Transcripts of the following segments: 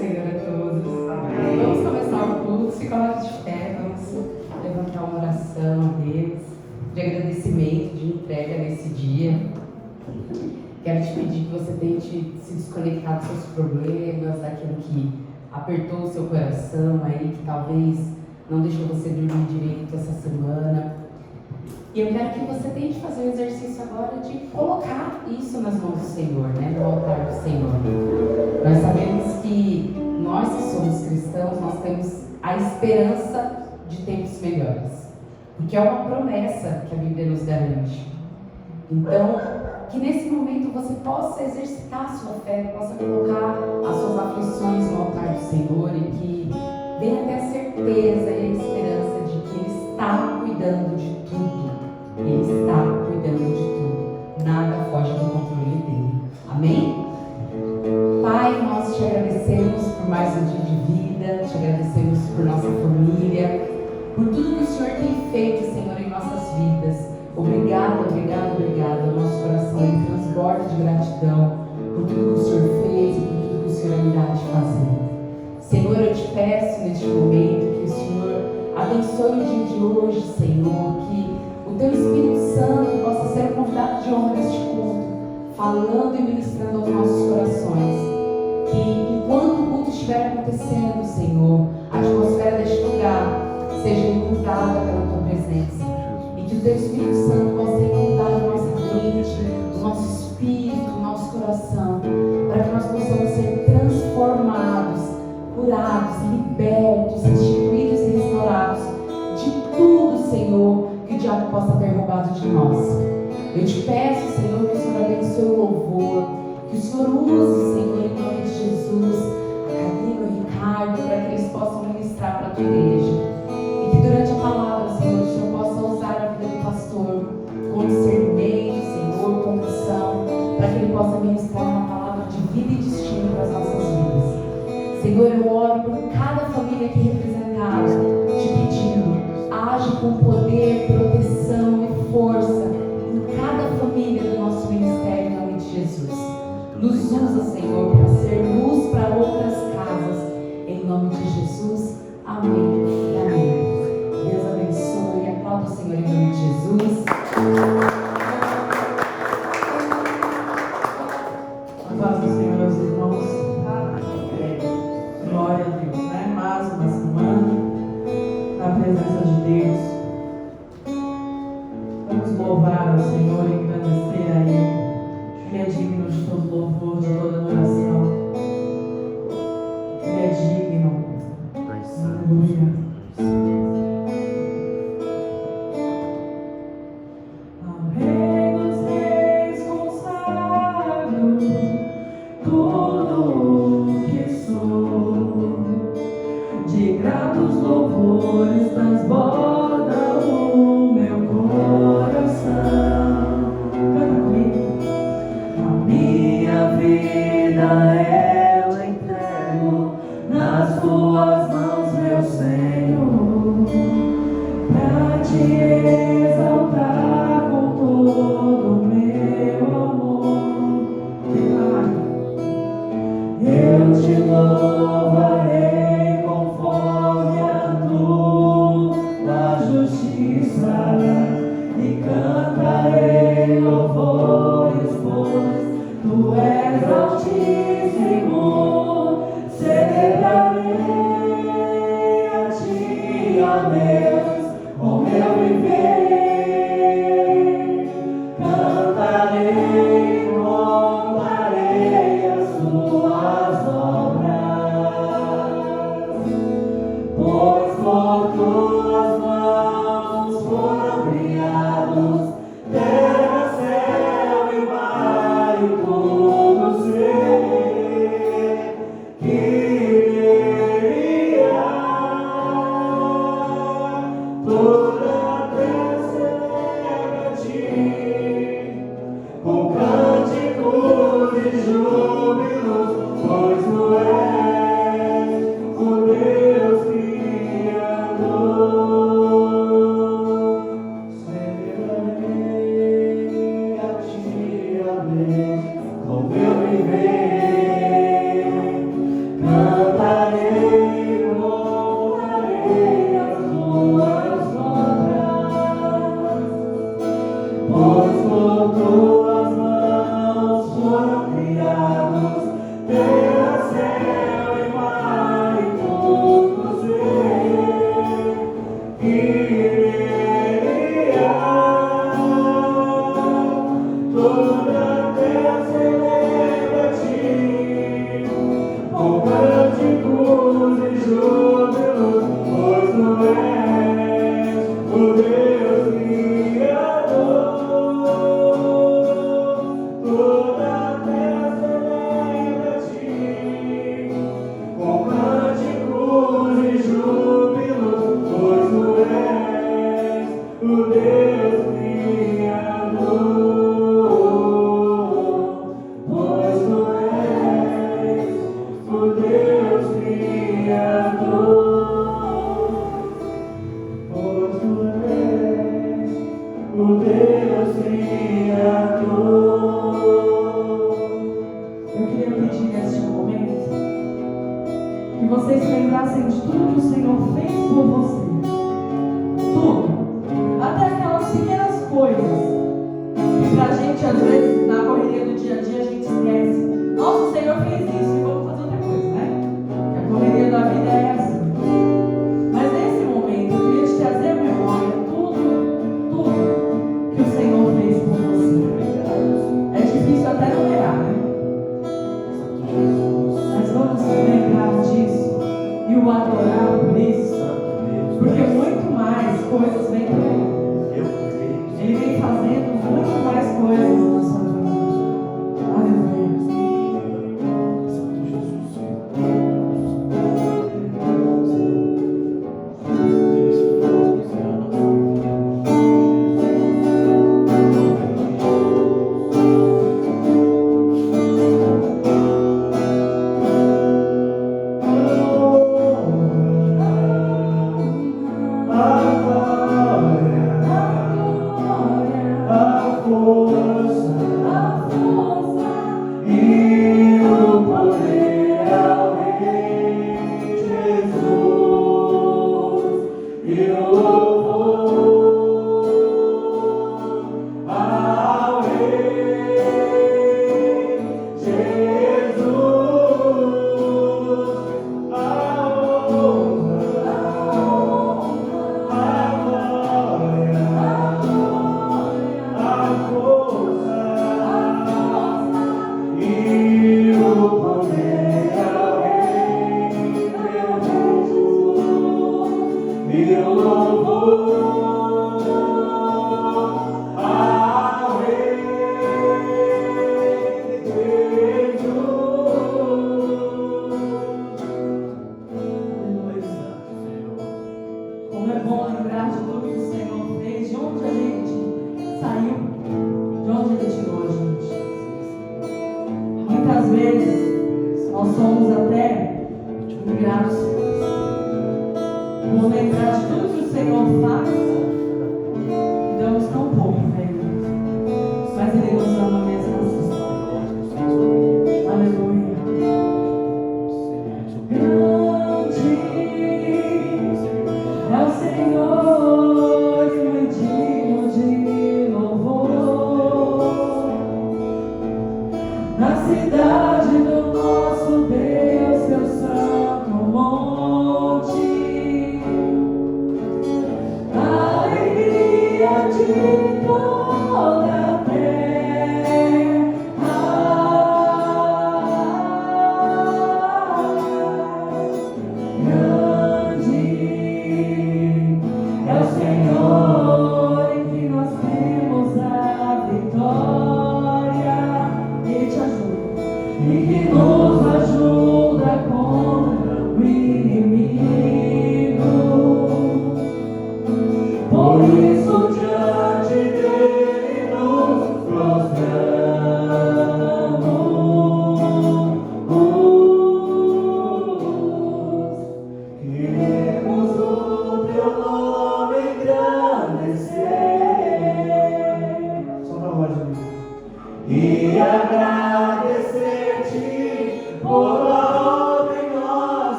Senhor, a todos. Amém. Vamos começar o culto, se coloque de pé, vamos levantar uma oração a Deus, de agradecimento, de entrega nesse dia. Quero te pedir que você tente se desconectar dos seus problemas, daquilo que apertou o seu coração aí, que talvez não deixou você dormir direito essa semana. E eu quero que você tente fazer um exercício agora de colocar isso nas mãos do Senhor, né? No altar do Senhor. Nós sabemos que nós que somos cristãos, nós temos a esperança de tempos melhores. Porque é uma promessa que a Bíblia nos garante. Então, que nesse momento você possa exercitar a sua fé, possa colocar as suas aflições no altar do Senhor e que venha ter a certeza e a esperança de que Ele está cuidando de tudo. Ele está cuidando de tudo. Nada foge do controle dele. Amém? Pai, nós te agradecemos por mais um dia de vida, te agradecemos por nossa família, por tudo que o Senhor tem feito, Senhor, em nossas vidas. Obrigado, obrigado, obrigado. O nosso coração ele transborda de gratidão por tudo que o Senhor fez e por tudo que o Senhor ainda há de fazer. Senhor, eu te peço neste momento que o Senhor abençoe o dia de hoje, Senhor, que o Teu Espírito Santo possa ser o convidado de honra neste culto, falando e ministrando aos nossos corações. Que enquanto o culto estiver acontecendo, Senhor, a atmosfera deste lugar seja inundada pela Tua presença. E que o Teu Espírito Santo possa inundar a nossa mente, o nosso espírito, o nosso coração, para que nós possamos ser transformados, curados, libertos, restituídos e restaurados de tudo, Senhor, que o diabo possa ter roubado de nós. Eu te peço, Senhor, que o Senhor abençoe o louvor, que o Senhor use, Senhor, em nome de Jesus, a Camila e o Ricardo, para que eles possam ministrar para a tua igreja. E que durante a palavra, Senhor, o Senhor possa usar a vida do pastor com discernimento, Senhor, com unção, para que ele possa ministrar uma palavra de vida e destino para as nossas vidas. Senhor, eu oro por cada família aqui representada, te pedindo, age com poder, proteção e força em cada família do nosso ministério, em nome de Jesus. Nos usa, Senhor, para ser luz para outras casas, em nome de Jesus. Amém e amém. Deus abençoe. Aplauda o Senhor em nome de Jesus. A paz do Senhor, meus irmãos. Glória a Deus, né? Mais uma semana na presença de Deus. Vamos louvar ao Senhor e agradecer a Ele. Ele é digno de todo louvor, de toda adoração. Ele é digno. Aleluia. Terra, céu e mar e tudo seu. hoje, neste momento, que vocês se lembrassem de tudo que o Senhor fez por você. Tudo. Até aquelas pequenas coisas que pra gente, às vezes, na correria do dia a dia, a gente esquece. Nossa, o Senhor fez isso e vamos fazer outra coisa, né? Que a correria da vida é essa. Mas nesse momento, eu queria te trazer à memória tudo que o Senhor fez por você. É difícil até numerar, né? Mas vamos lembrar disso e o adorar por isso, porque muito mais coisas vêm por aí. Ele vem fazendo muito mais coisas na sua vida. Aleluia.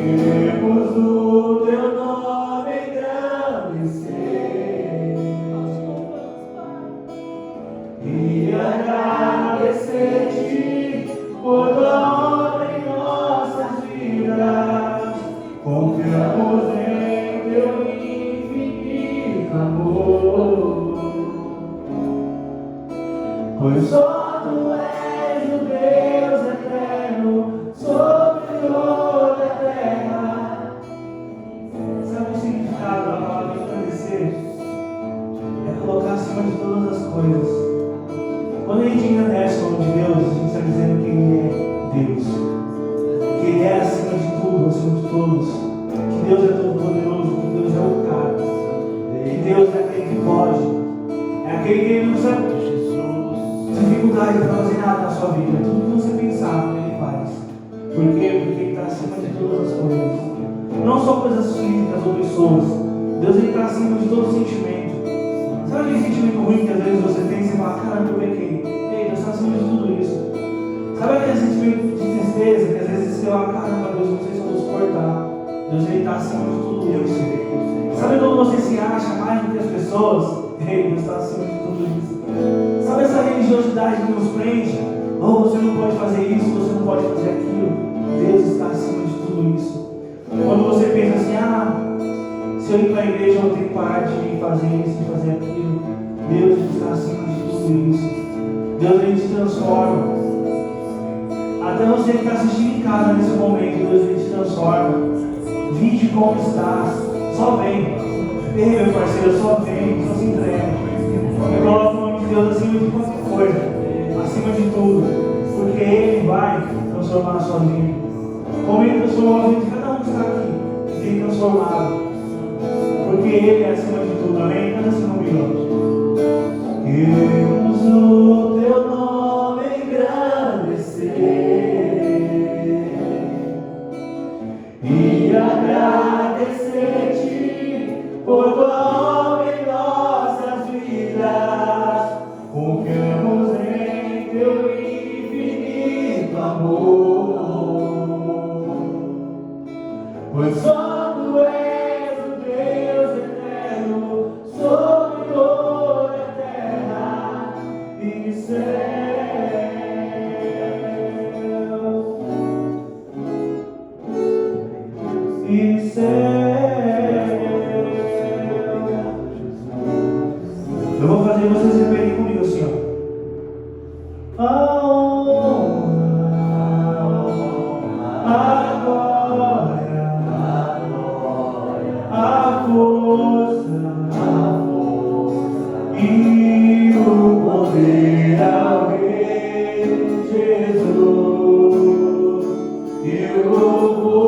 Queremos o teu nome engrandecer e agradecer-te por tua obra em nossas vidas. Confiamos em teu infinito amor, pois só tu és o Deus eterno sobre toda a terra. Sabe o significado da palavra engrandecer? É colocar acima de todas as coisas. Quando a gente engrandece o nome de Deus, a gente está dizendo que Ele é Deus, que Ele é acima de tudo, acima de todos, que Deus é todo poderoso, que Deus é o cara, que Deus é aquele que pode, é aquele que não precisa dificuldade para fazer nada na sua vida. Tudo que você pensar, Ele faz. Por quê? Porque Ele está acima de todas as coisas. Não só coisas físicas ou pessoas. Deus está acima de todo sentimento. Sabe aquele sentimento ruim que às vezes você tem e você fala, caramba, eu pequei. Ei, Deus está acima de tudo isso. Sabe aquele sentimento de tristeza que às vezes você fala, caramba, Deus, não sei se eu vou suportar. Deus está acima de tudo isso. Sabe quando você se acha mais do que as pessoas? Ei, Deus está acima de tudo isso. Sabe essa religiosidade que nos prende? Oh, você não pode fazer isso, você não pode fazer aquilo. Deus está acima de tudo isso. Quando você pensa assim, se eu ir para a igreja eu tenho que parar de fazer isso e fazer aquilo. Deus está acima de tudo isso. Deus, Ele te transforma. Até você que está assistindo em casa nesse momento, Deus, Ele te transforma. Vinde como estás. Só vem. Ei, meu parceiro, só vem, só se entrega. Eu coloco o nome de Deus acima de qualquer coisa, acima de tudo, porque Ele vai transformar a sua vida. Como Ele transformou a vida de cada um que está aqui, tem transformado, porque Ele é acima de tudo, amém? Canta esse nome, ó. Queremos o teu nome engrandecer e agradecer-te por tua obra em nossas vidas. Confiamos em teu infinito amor, pois só tu és o Deus eterno sobre toda a terra e céu. E céu. Eu vou fazer vocês repetirem comigo assim, ó. A honra, a glória, a força e o poder ao Rei Jesus e o louvor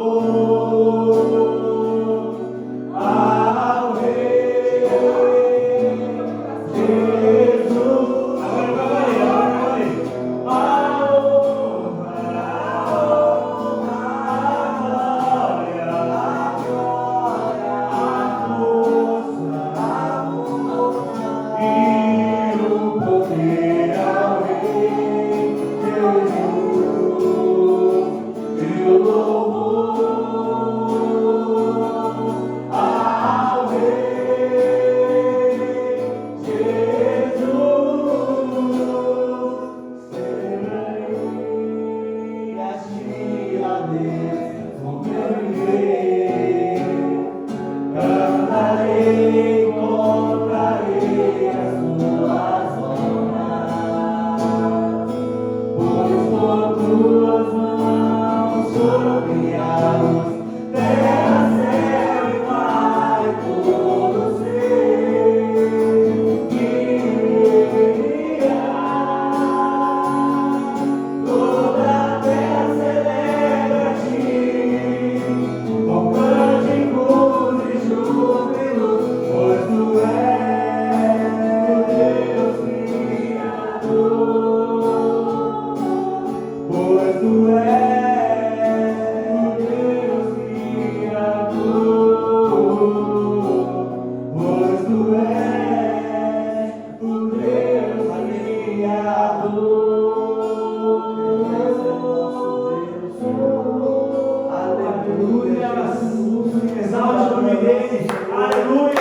nome dele. Aleluia.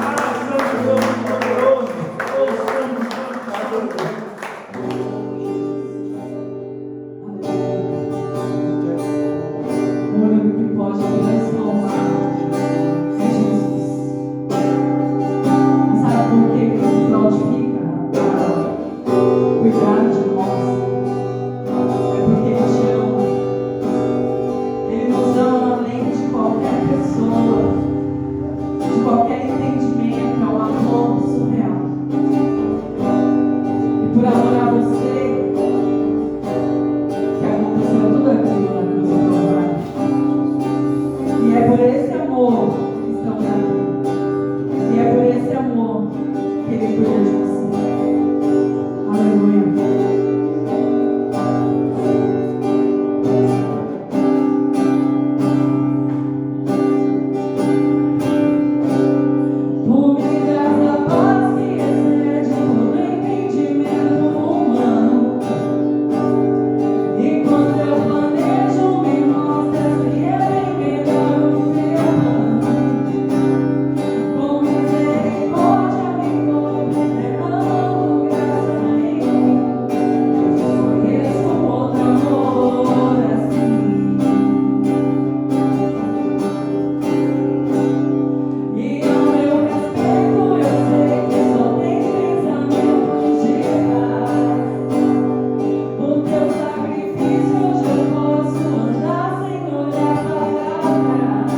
Ah, Santo Deus poderoso. Oh, Santo Deus. O único que pode transformar é Jesus. Mas sabe por que ele se prontifica para cuidar de nós? É porque ele te ama. Ele nos ama além de qualquer pessoa, de qualquer entendimento. É um amor surreal. E por amor a você, que aconteceu tudo aquilo na cruz do Calvário. E é por esse amor que estamos aqui. E é por esse amor que ele cuida de você. Aleluia. Por me traz a paz que excede todo entendimento humano. E quando eu planejo, me mostra se é melhor o teu plano. Com misericórdia me cobre, derramando graça em mim. Eu desconheço outro amor assim. E ao meu respeito, eu sei que só tem pensamentos de paz. O teu sacrifício hoje eu posso andar sem olhar para trás.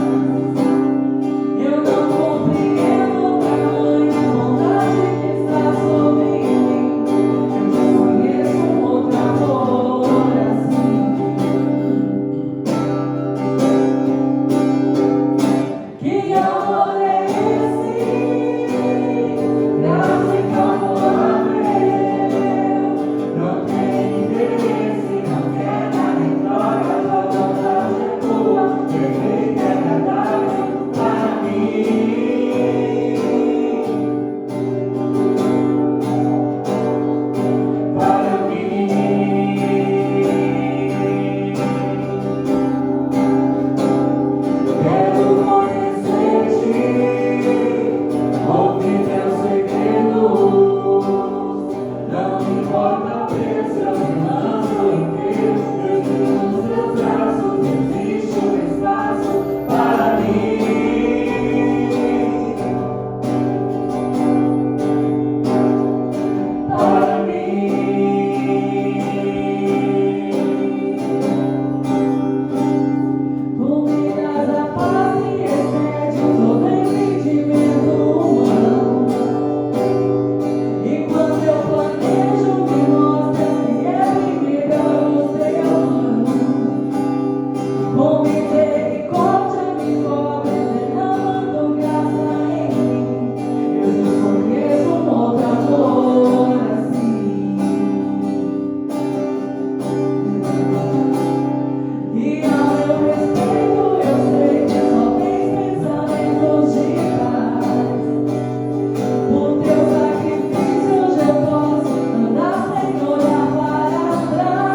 Eu não compreendo o tamanho bondade que está sobre mim. Eu desconheço outro amor assim. Que amor é esse? Graça e amor meu. Não tem interesse, não quer nada em troca, sua vontade é tua, perfeita e agradável para mim. Para mim. Quero conhecer-te, ouvir teus segredos. Não importa o preço, eu me lanço inteiro. Dentro dos teus braços existe espaço para mim. Para mim. Tu me dás a paz que excede todo entendimento humano. E quando eu planejo, me mostra se é melhor o teu plano. Com misericórdia me cobre, derramando graça em mim. Eu desconheço outro amor assim. E ao meu respeito, eu sei que só tens pensamentos de paz. O teu sacrifício hoje eu posso andar sem olhar para trás.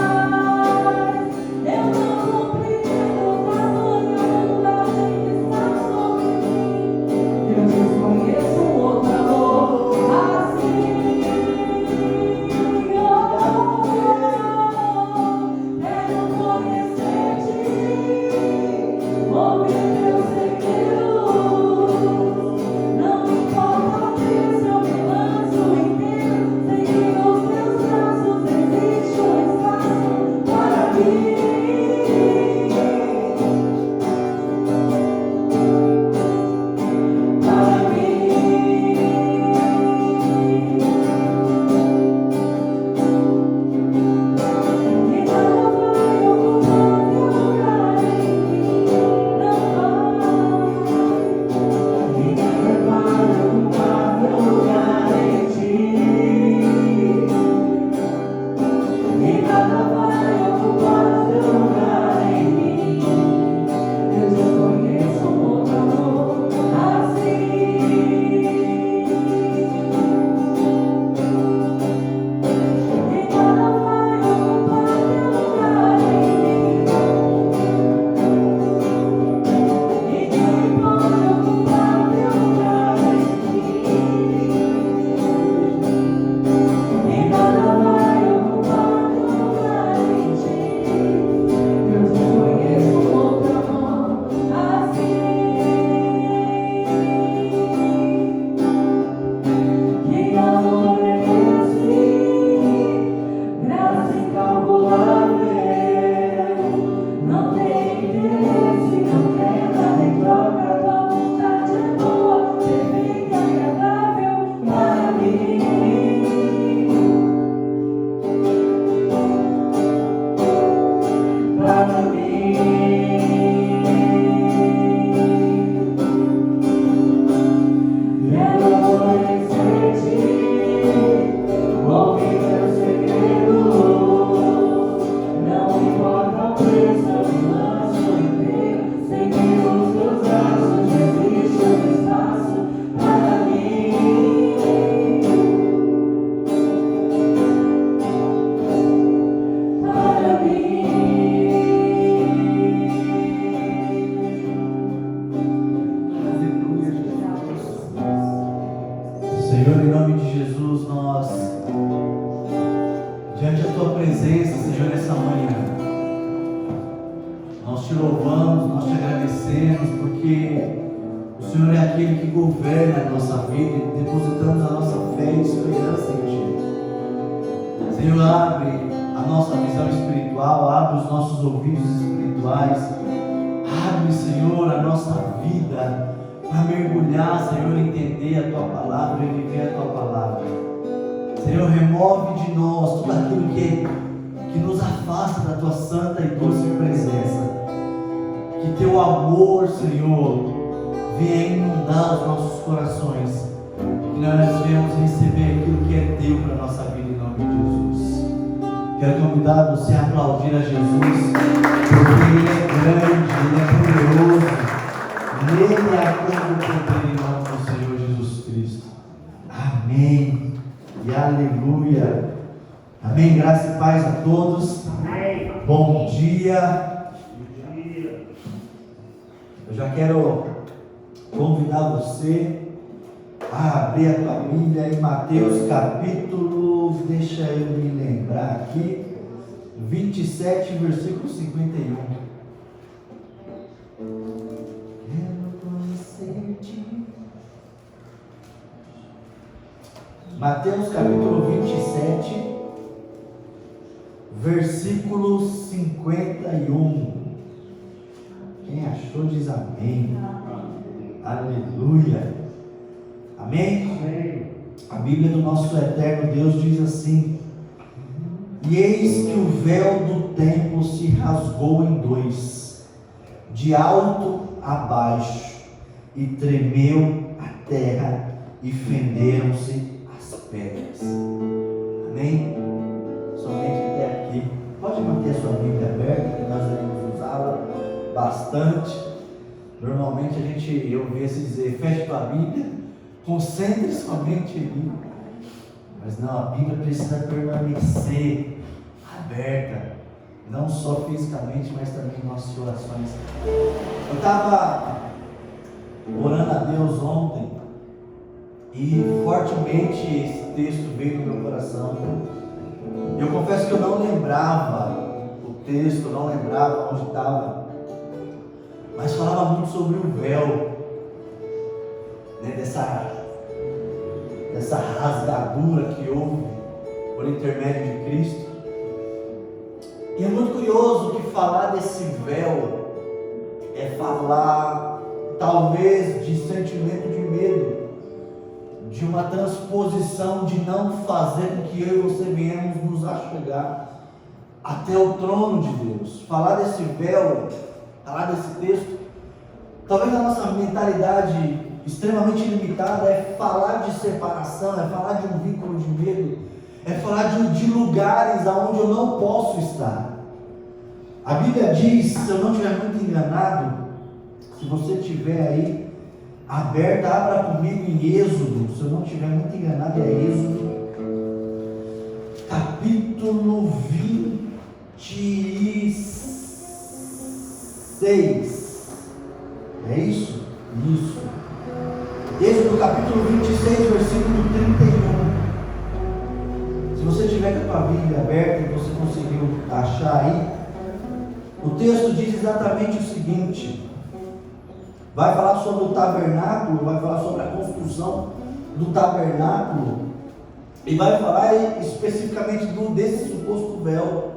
Eu não compreendo o tamanho bondade que está sobre mim. Eu desconheço outro amor assim. Quero conhecer-te, ouvir teus segredos. Não importa o preço, eu me lanço inteiro. Sei que nos teus braços existe espaço para mim. Para mim. E não vai ocupar teu lugar em mim. Não vai. Senhor, em nome de Jesus, nós, diante da Tua presença, Senhor, nessa manhã, nós te louvamos, nós te agradecemos, porque o Senhor é aquele que governa a nossa vida e depositamos a nossa fé e esperança em Ti. Senhor, abre a nossa visão espiritual, abre os nossos ouvidos espirituais, abre, Senhor, a nossa vida para mergulhar, Senhor, entender a Tua palavra e viver a Tua palavra. Senhor, remove de nós tudo aquilo que nos afasta da Tua santa e doce presença. Que Teu amor, Senhor, venha inundar os nossos corações, que nós venhamos receber aquilo que é Teu para a nossa vida, em nome de Jesus. Quero convidar você a aplaudir a Jesus, porque Ele é grande, Ele é poderoso, Ele é a cor do poder, em nome do Senhor Jesus Cristo. Amém e aleluia. Amém, graça e paz a todos. Amém. Bom dia. Eu já quero convidar você a abrir a tua Bíblia em Mateus capítulo, deixa eu me lembrar aqui, 27, versículo 51. Mateus capítulo 27, versículo 51. Quem achou diz amém. Aleluia. Amém? Amém. A Bíblia do nosso eterno Deus diz assim: e eis que o véu do templo se rasgou em dois, de alto a baixo, e tremeu a terra, e fenderam-se as pedras. Amém? Somente até aqui. Pode manter a sua Bíblia aberta, que nós iremos usá-la bastante. Normalmente eu ouvi se dizer, feche tua Bíblia, concentre somente em mim. Mas não, a Bíblia precisa permanecer aberta, não só fisicamente, mas também em nossas orações. Eu estava orando a Deus ontem e fortemente esse texto veio no meu coração. Eu confesso que eu não lembrava o texto, eu não lembrava onde estava, mas falava muito sobre o véu, né, dessa rasgadura que houve por intermédio de Cristo. E é muito curioso que falar desse véu é falar talvez de sentimento de medo, de uma transposição de não fazer com que eu e você venhamos nos achegar até o trono de Deus. Falar desse véu, falar desse texto, talvez a nossa mentalidade extremamente limitada é falar de separação, é falar de um vínculo de medo, é falar de lugares aonde eu não posso estar. A Bíblia diz, se eu não estiver muito enganado, se você estiver aí aberta, abra comigo em Êxodo, se eu não estiver muito enganado, é Êxodo, capítulo 26. É isso? Isso. Êxodo capítulo 26, versículo 31. Se você tiver com a tua Bíblia aberta e você conseguiu achar aí, o texto diz exatamente o seguinte: vai falar sobre o tabernáculo, vai falar sobre a construção do tabernáculo, e vai falar especificamente desse suposto véu.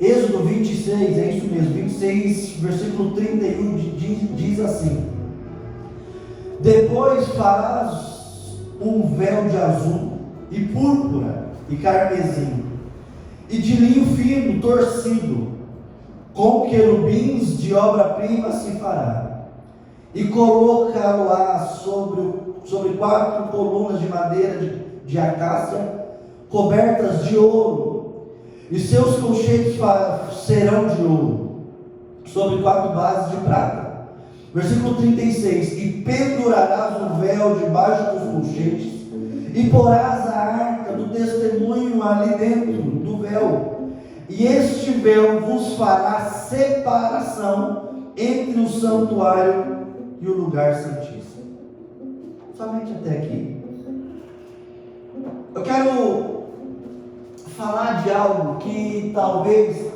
Êxodo 26, é isso mesmo, 26, versículo 31, diz assim: depois farás um véu de azul, e púrpura, e carmesim, e de linho fino, torcido, com querubins de obra-prima se fará, e colocá-lo-á sobre 4 colunas de madeira de acácia, cobertas de ouro, e seus colchetes serão de ouro, sobre 4 bases de prata. Versículo 36, e pendurarás o véu debaixo dos colchetes, e porás a arca do testemunho ali dentro do véu, e este véu vos fará separação entre o santuário e o lugar santíssimo. Somente até aqui. Eu quero falar de algo que talvez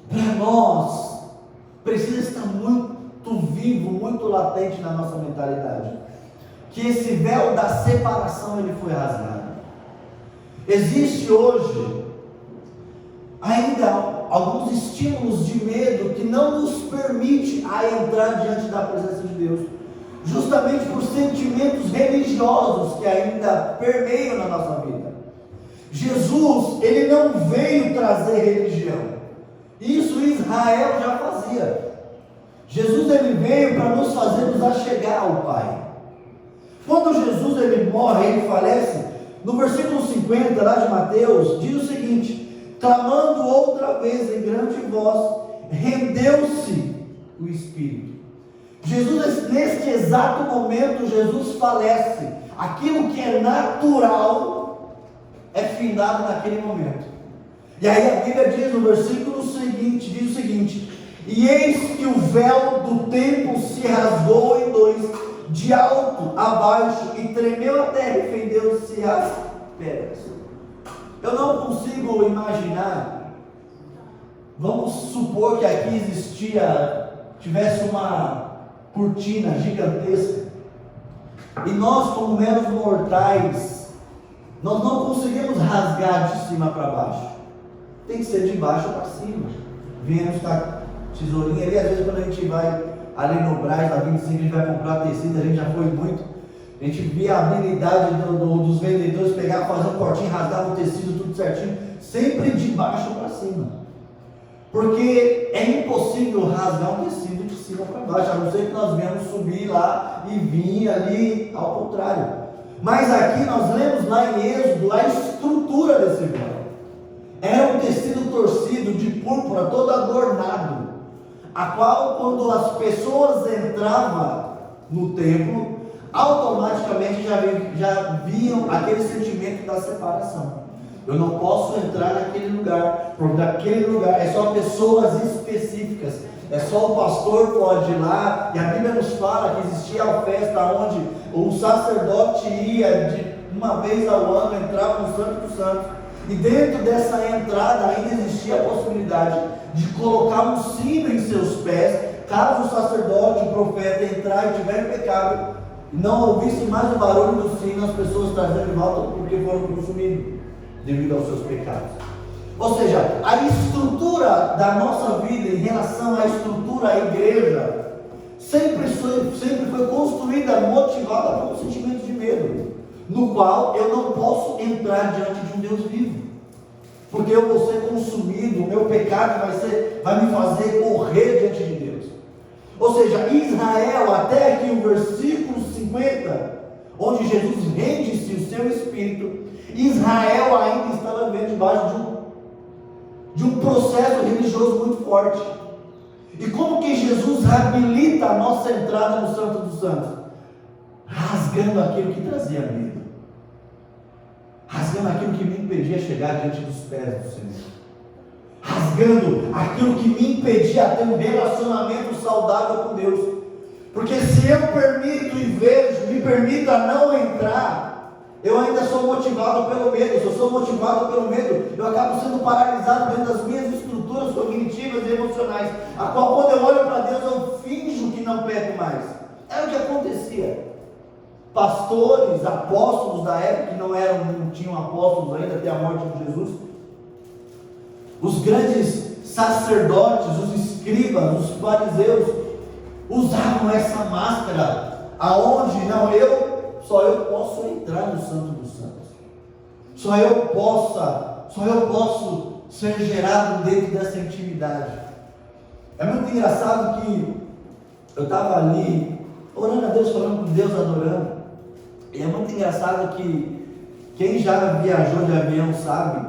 para nós precisa estar muito vivo, muito latente na nossa mentalidade, que esse véu da separação ele foi rasgado. Existe hoje ainda alguns estímulos de medo que não nos permite a entrar diante da presença de Deus, justamente por sentimentos religiosos que ainda permeiam na nossa vida. Jesus, ele não veio trazer religião. Isso Israel já fazia. Jesus, ele veio para nos fazer nos achegar ao Pai. Quando Jesus, ele morre, ele falece, no versículo 50, lá de Mateus, diz o seguinte: clamando outra vez em grande voz, rendeu-se o Espírito. Jesus, neste exato momento, Jesus falece. Aquilo que é natural é findado naquele momento. E aí a Bíblia diz no versículo seguinte, diz o seguinte: e eis que o véu do templo se rasgou em dois, de alto a baixo, e tremeu a terra e fendeu-se as pedras. Eu não consigo imaginar, vamos supor que aqui tivesse uma cortina gigantesca, e nós, como meros mortais, nós não conseguimos rasgar de cima para baixo, tem que ser de baixo para cima. Viemos com a tesourinha ali, às vezes quando a gente vai ali no Brás, na 25, a gente vai comprar tecido, a gente já foi muito, a gente via a habilidade dos vendedores pegar, fazer um cortinho, rasgar o tecido, tudo certinho, sempre de baixo para cima, porque é impossível rasgar um tecido de cima para baixo, a não ser que nós venhamos subir lá e vir ali ao contrário. Mas aqui nós lemos lá em Êxodo a estrutura desse véu. Era um tecido torcido de púrpura, todo adornado, a qual, quando as pessoas entravam no templo, automaticamente já viam aquele sentimento da separação. Eu não posso entrar naquele lugar, porque naquele lugar é só pessoas específicas, é só o pastor pode ir lá. E a Bíblia nos fala que existia a festa onde o sacerdote ia de uma vez ao ano, entrava no Santo dos Santos, e dentro dessa entrada ainda existia a possibilidade de colocar um sino em seus pés, caso o sacerdote, o profeta entrar e tiver em pecado, não ouvisse mais o barulho do sino, as pessoas trazendo de volta porque foram consumidos devido aos seus pecados. Ou seja, a estrutura da nossa vida em relação à estrutura à igreja sempre foi construída, motivada por um sentimento de medo, no qual eu não posso entrar diante de um Deus vivo, porque eu vou ser consumido, o meu pecado vai me fazer morrer diante de Deus. Ou seja, Israel, até aqui o versículo 50, onde Jesus rende-se o seu espírito, Israel ainda estava vivendo debaixo de um processo religioso muito forte. E como que Jesus habilita a nossa entrada no Santo dos Santos? Rasgando aquilo que trazia medo, rasgando aquilo que me impedia de chegar diante dos pés do Senhor, rasgando aquilo que me impedia de ter um relacionamento saudável com Deus. Porque se eu permito e vejo, me permito a não entrar, eu ainda sou motivado pelo medo. Se eu sou motivado pelo medo, eu acabo sendo paralisado dentro das minhas estruturas cognitivas e emocionais, a qual, quando eu olho para Deus, eu finjo que não peco mais. Era o que acontecia. Pastores, apóstolos da época, que não tinham apóstolos ainda até a morte de Jesus, os grandes sacerdotes, os escribas, os fariseus, usavam essa máscara, aonde só eu posso entrar no Santo dos Santos, só eu posso ser gerado dentro dessa intimidade. É muito engraçado que eu estava ali orando a Deus, falando com Deus, adorando, e é muito engraçado que quem já viajou de avião sabe,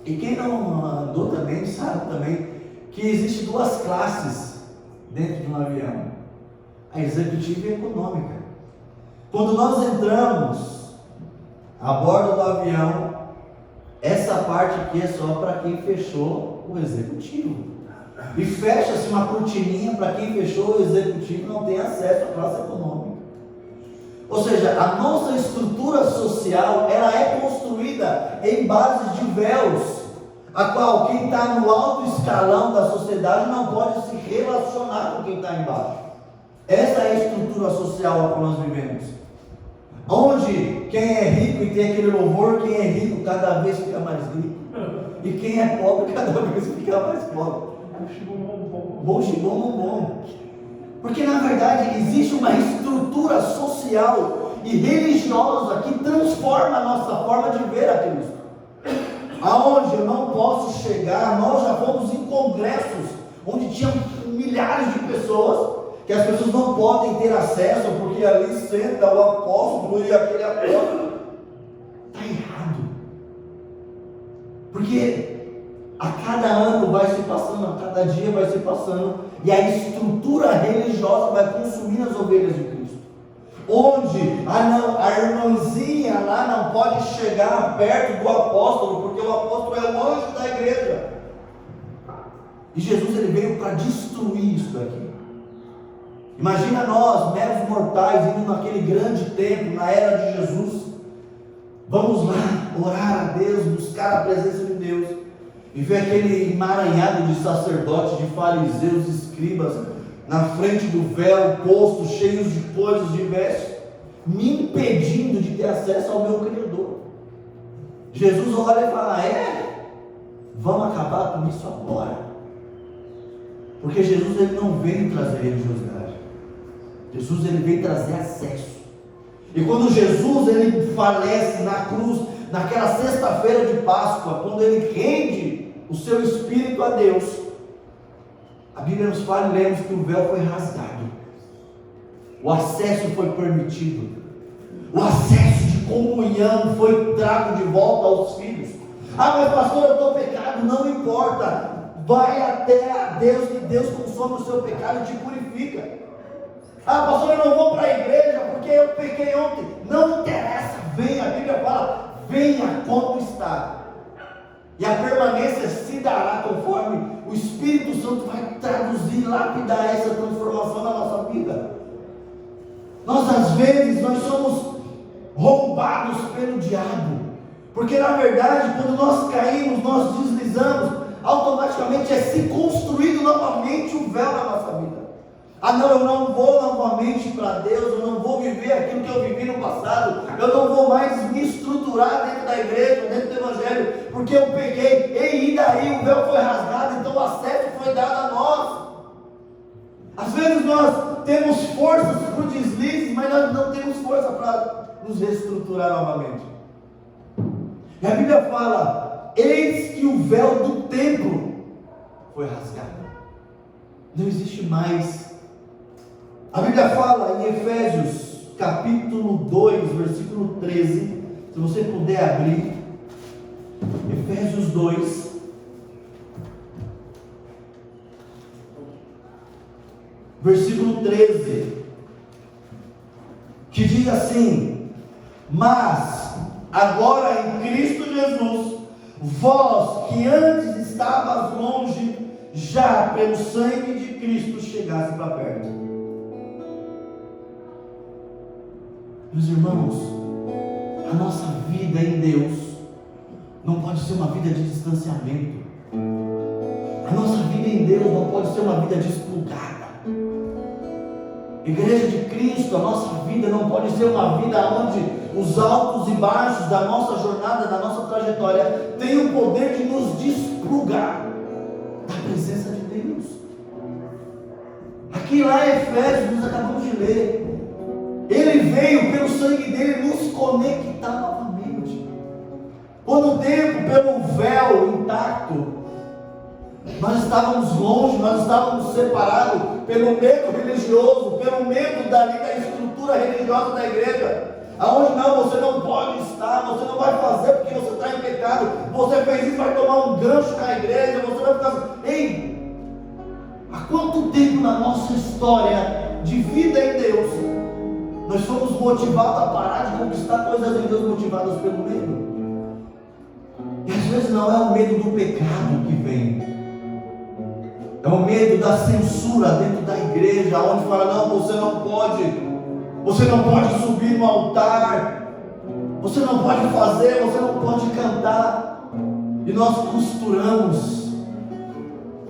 e quem não andou também sabe também, que existe duas classes dentro de um avião, a executiva e a econômica. Quando nós entramos a bordo do avião, essa parte aqui é só para quem fechou o executivo, e fecha-se uma cortininha para quem fechou o executivo, não tem acesso à classe econômica. Ou seja, a nossa estrutura social, ela é construída em base de véus, a qual quem está no alto escalão da sociedade não pode se relacionar com quem está embaixo. Essa é a estrutura social a qual nós vivemos. Onde quem é rico e tem aquele louvor, quem é rico cada vez fica mais rico, e quem é pobre cada vez fica mais pobre. Bom, chegou bom. Porque na verdade existe uma estrutura social e religiosa que transforma a nossa forma de ver a Cristo. Aonde eu não posso chegar, nós já fomos em congressos onde tinham milhares de pessoas, que as pessoas não podem ter acesso, porque ali senta o apóstolo e aquele apóstolo. Está errado. Porque a cada ano vai se passando, a cada dia vai se passando, e a estrutura religiosa vai consumir as ovelhas de Cristo. Onde a irmãzinha lá não pode chegar perto do apóstolo, porque o apóstolo é o anjo da igreja. E Jesus ele veio para destruir isso daqui. Imagina nós, meros mortais, indo naquele grande templo, na era de Jesus. Vamos lá orar a Deus, buscar a presença de Deus, e ver aquele emaranhado de sacerdotes, de fariseus, escribas, na frente do véu, posto, cheios de coisas diversas, me impedindo de ter acesso ao meu Criador. Jesus olha e fala: vamos acabar com isso agora. Porque Jesus ele não veio trazer religiosidade. Jesus ele veio trazer acesso. E quando Jesus ele falece na cruz, naquela sexta-feira de Páscoa, quando ele rende o seu espírito a Deus, a Bíblia nos fala e lemos que o véu foi rasgado, o acesso foi permitido, o acesso de comunhão foi trago de volta aos filhos. Mas pastor, eu estou pecado, não importa, vai até a Deus, que Deus consome o seu pecado e te purifica. Pastor, eu não vou para a igreja porque eu pequei ontem. Não interessa, venha. A Bíblia fala: venha como está, e a permanência se dará conforme o Espírito Santo vai traduzir, lapidar essa transformação na nossa vida. Nós às vezes nós somos roubados pelo diabo, porque na verdade quando nós caímos, nós deslizamos, automaticamente é se construído novamente o véu na nossa vida. Não, eu não vou novamente para Deus, eu não vou viver aquilo que eu vivi no passado, eu não vou mais me estruturar dentro da igreja, dentro do evangelho, porque eu peguei, e daí o véu foi rasgado, então o acesso foi dado a nós. Às vezes nós temos forças para o deslize, mas nós não temos força para nos reestruturar novamente. E a Bíblia fala: eis que o véu do templo foi rasgado, não existe mais. A Bíblia fala em Efésios capítulo 2, versículo 13, se você puder abrir, Efésios 2, versículo 13, que diz assim: mas agora em Cristo Jesus, vós que antes estavas longe, já pelo sangue de Cristo chegasse para perto. Meus irmãos, a nossa vida em Deus não pode ser uma vida de distanciamento. A nossa vida em Deus não pode ser uma vida desplugada. Igreja de Cristo, a nossa vida não pode ser uma vida onde os altos e baixos da nossa jornada, da nossa trajetória, têm o poder de nos desplugar da presença de Deus. Aqui lá em Efésios, nós acabamos de ler, Ele veio pelo sangue dele nos conectar novamente. Por um tempo, pelo véu intacto, nós estávamos longe, nós estávamos separados pelo medo religioso, pelo medo da estrutura religiosa da igreja, aonde não, você não pode estar, você não vai fazer porque você está em pecado, você fez isso, vai tomar um gancho na igreja, você vai ficar... Ei, há quanto tempo na nossa história de vida em Deus nós fomos motivados a parar de conquistar coisas em Deus motivadas pelo medo? E às vezes não é o medo do pecado que vem, é o medo da censura dentro da igreja, onde fala: não, você não pode. você não pode subir no altar, você não pode fazer, você não pode cantar. E nós costuramos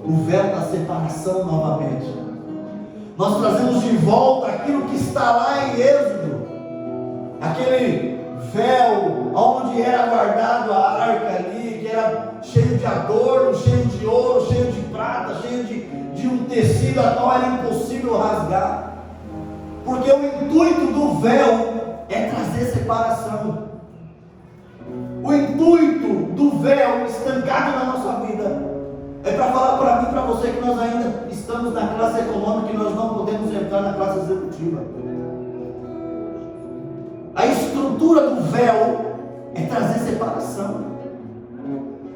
o véu da separação novamente. Nós trazemos de volta aquilo que está lá em Êxodo, aquele véu onde era guardado a arca ali, que era cheio de adorno, cheio de ouro, cheio de prata, cheio de um tecido a qual era impossível rasgar, porque o intuito do véu é trazer separação. O intuito do véu estancado na nossa vida é para falar para mim e para você que nós ainda estamos na classe econômica e nós não podemos entrar na classe executiva. A estrutura do véu é trazer separação.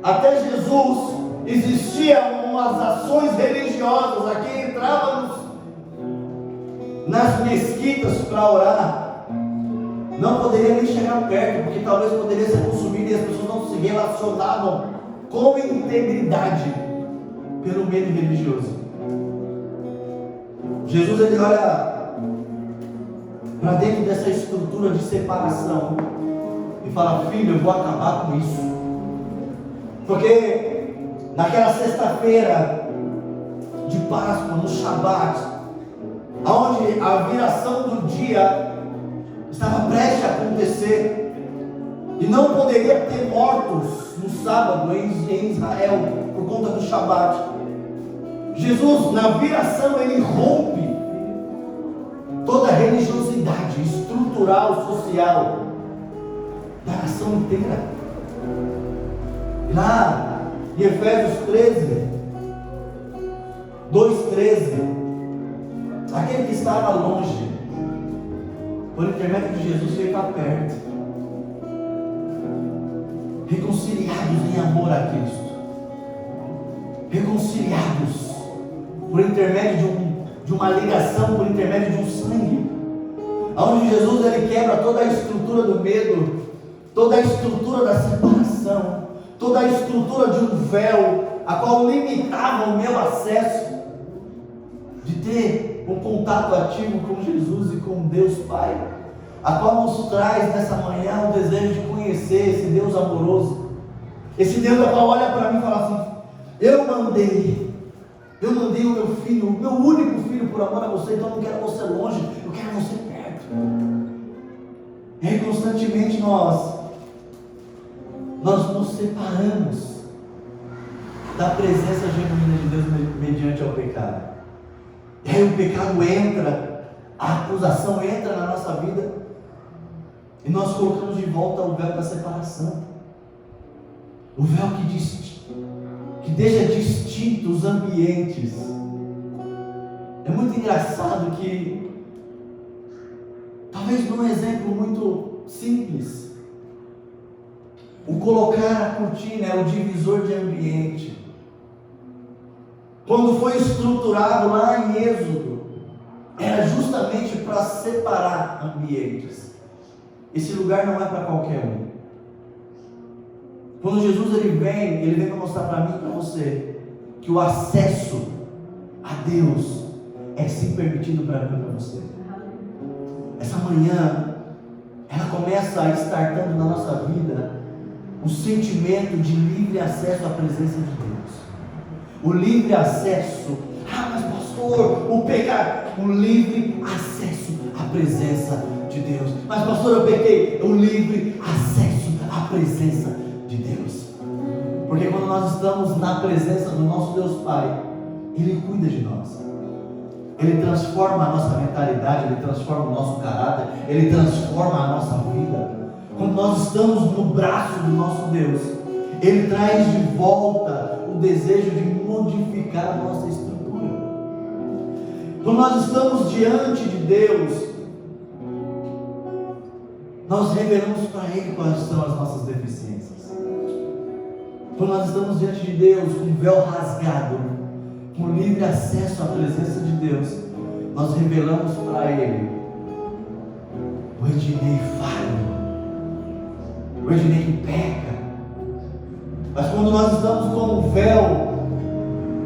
Até Jesus existiam umas ações religiosas. Aqui entrávamos nas mesquitas para orar, não poderia nem chegar perto, porque talvez poderia ser consumido e as pessoas não se relacionavam com integridade pelo meio religioso. Jesus, ele olha para dentro dessa estrutura de separação e fala: filho, eu vou acabar com isso, porque naquela sexta-feira de Páscoa, no Shabat, onde a viração do dia estava prestes a acontecer, e não poderia ter mortos no sábado em Israel por conta do Shabat, Jesus, na viração, ele rompe toda a religiosidade estrutural, social da nação inteira. E lá em Efésios 13, 2:13, aquele que estava longe, por intermédio de Jesus, veio para perto, reconciliados em amor a Cristo, reconciliados por intermédio de uma ligação, por intermédio de um sangue, onde Jesus, ele quebra toda a estrutura do medo, toda a estrutura da separação, toda a estrutura de um véu, a qual limitava o meu acesso de ter um contato ativo com Jesus e com Deus Pai, a qual nos traz nessa manhã o desejo de conhecer esse Deus amoroso, esse Deus a qual olha para mim e fala assim: eu mandei o meu filho, o meu único filho, por amor a você, então eu não quero você longe, eu quero você perto. E aí constantemente nós nos separamos da presença genuína de Deus mediante ao pecado. E aí o pecado entra, a acusação entra na nossa vida, e nós colocamos de volta o véu da separação, o véu que deixa distintos os ambientes. É muito engraçado que, talvez num exemplo muito simples, o colocar a cortina é o divisor de ambiente. Quando foi estruturado lá em Êxodo, era justamente para separar ambientes. Esse lugar não é para qualquer um. Quando Jesus ele vem para mostrar para mim e para você que o acesso a Deus é sim permitido para mim e para você. Essa manhã, ela começa a estartando na nossa vida o sentimento de livre acesso à presença de Deus. O livre acesso, mas pastor, o pecado, o livre acesso à presença de Deus. Mas pastor, eu pequei, o livre acesso à presença de Deus. Porque quando nós estamos na presença do nosso Deus Pai, Ele cuida de nós, Ele transforma a nossa mentalidade, Ele transforma o nosso caráter, Ele transforma a nossa vida. Quando nós estamos no braço do nosso Deus, Ele traz de volta o desejo de modificar a nossa estrutura. Quando nós estamos diante de Deus, nós revelamos para Ele quais são as nossas deficiências. Quando nós estamos diante de Deus com o véu rasgado, com livre acesso à presença de Deus, nós revelamos para Ele o Ednei falho, o Ednei que peca. Mas quando nós estamos com o véu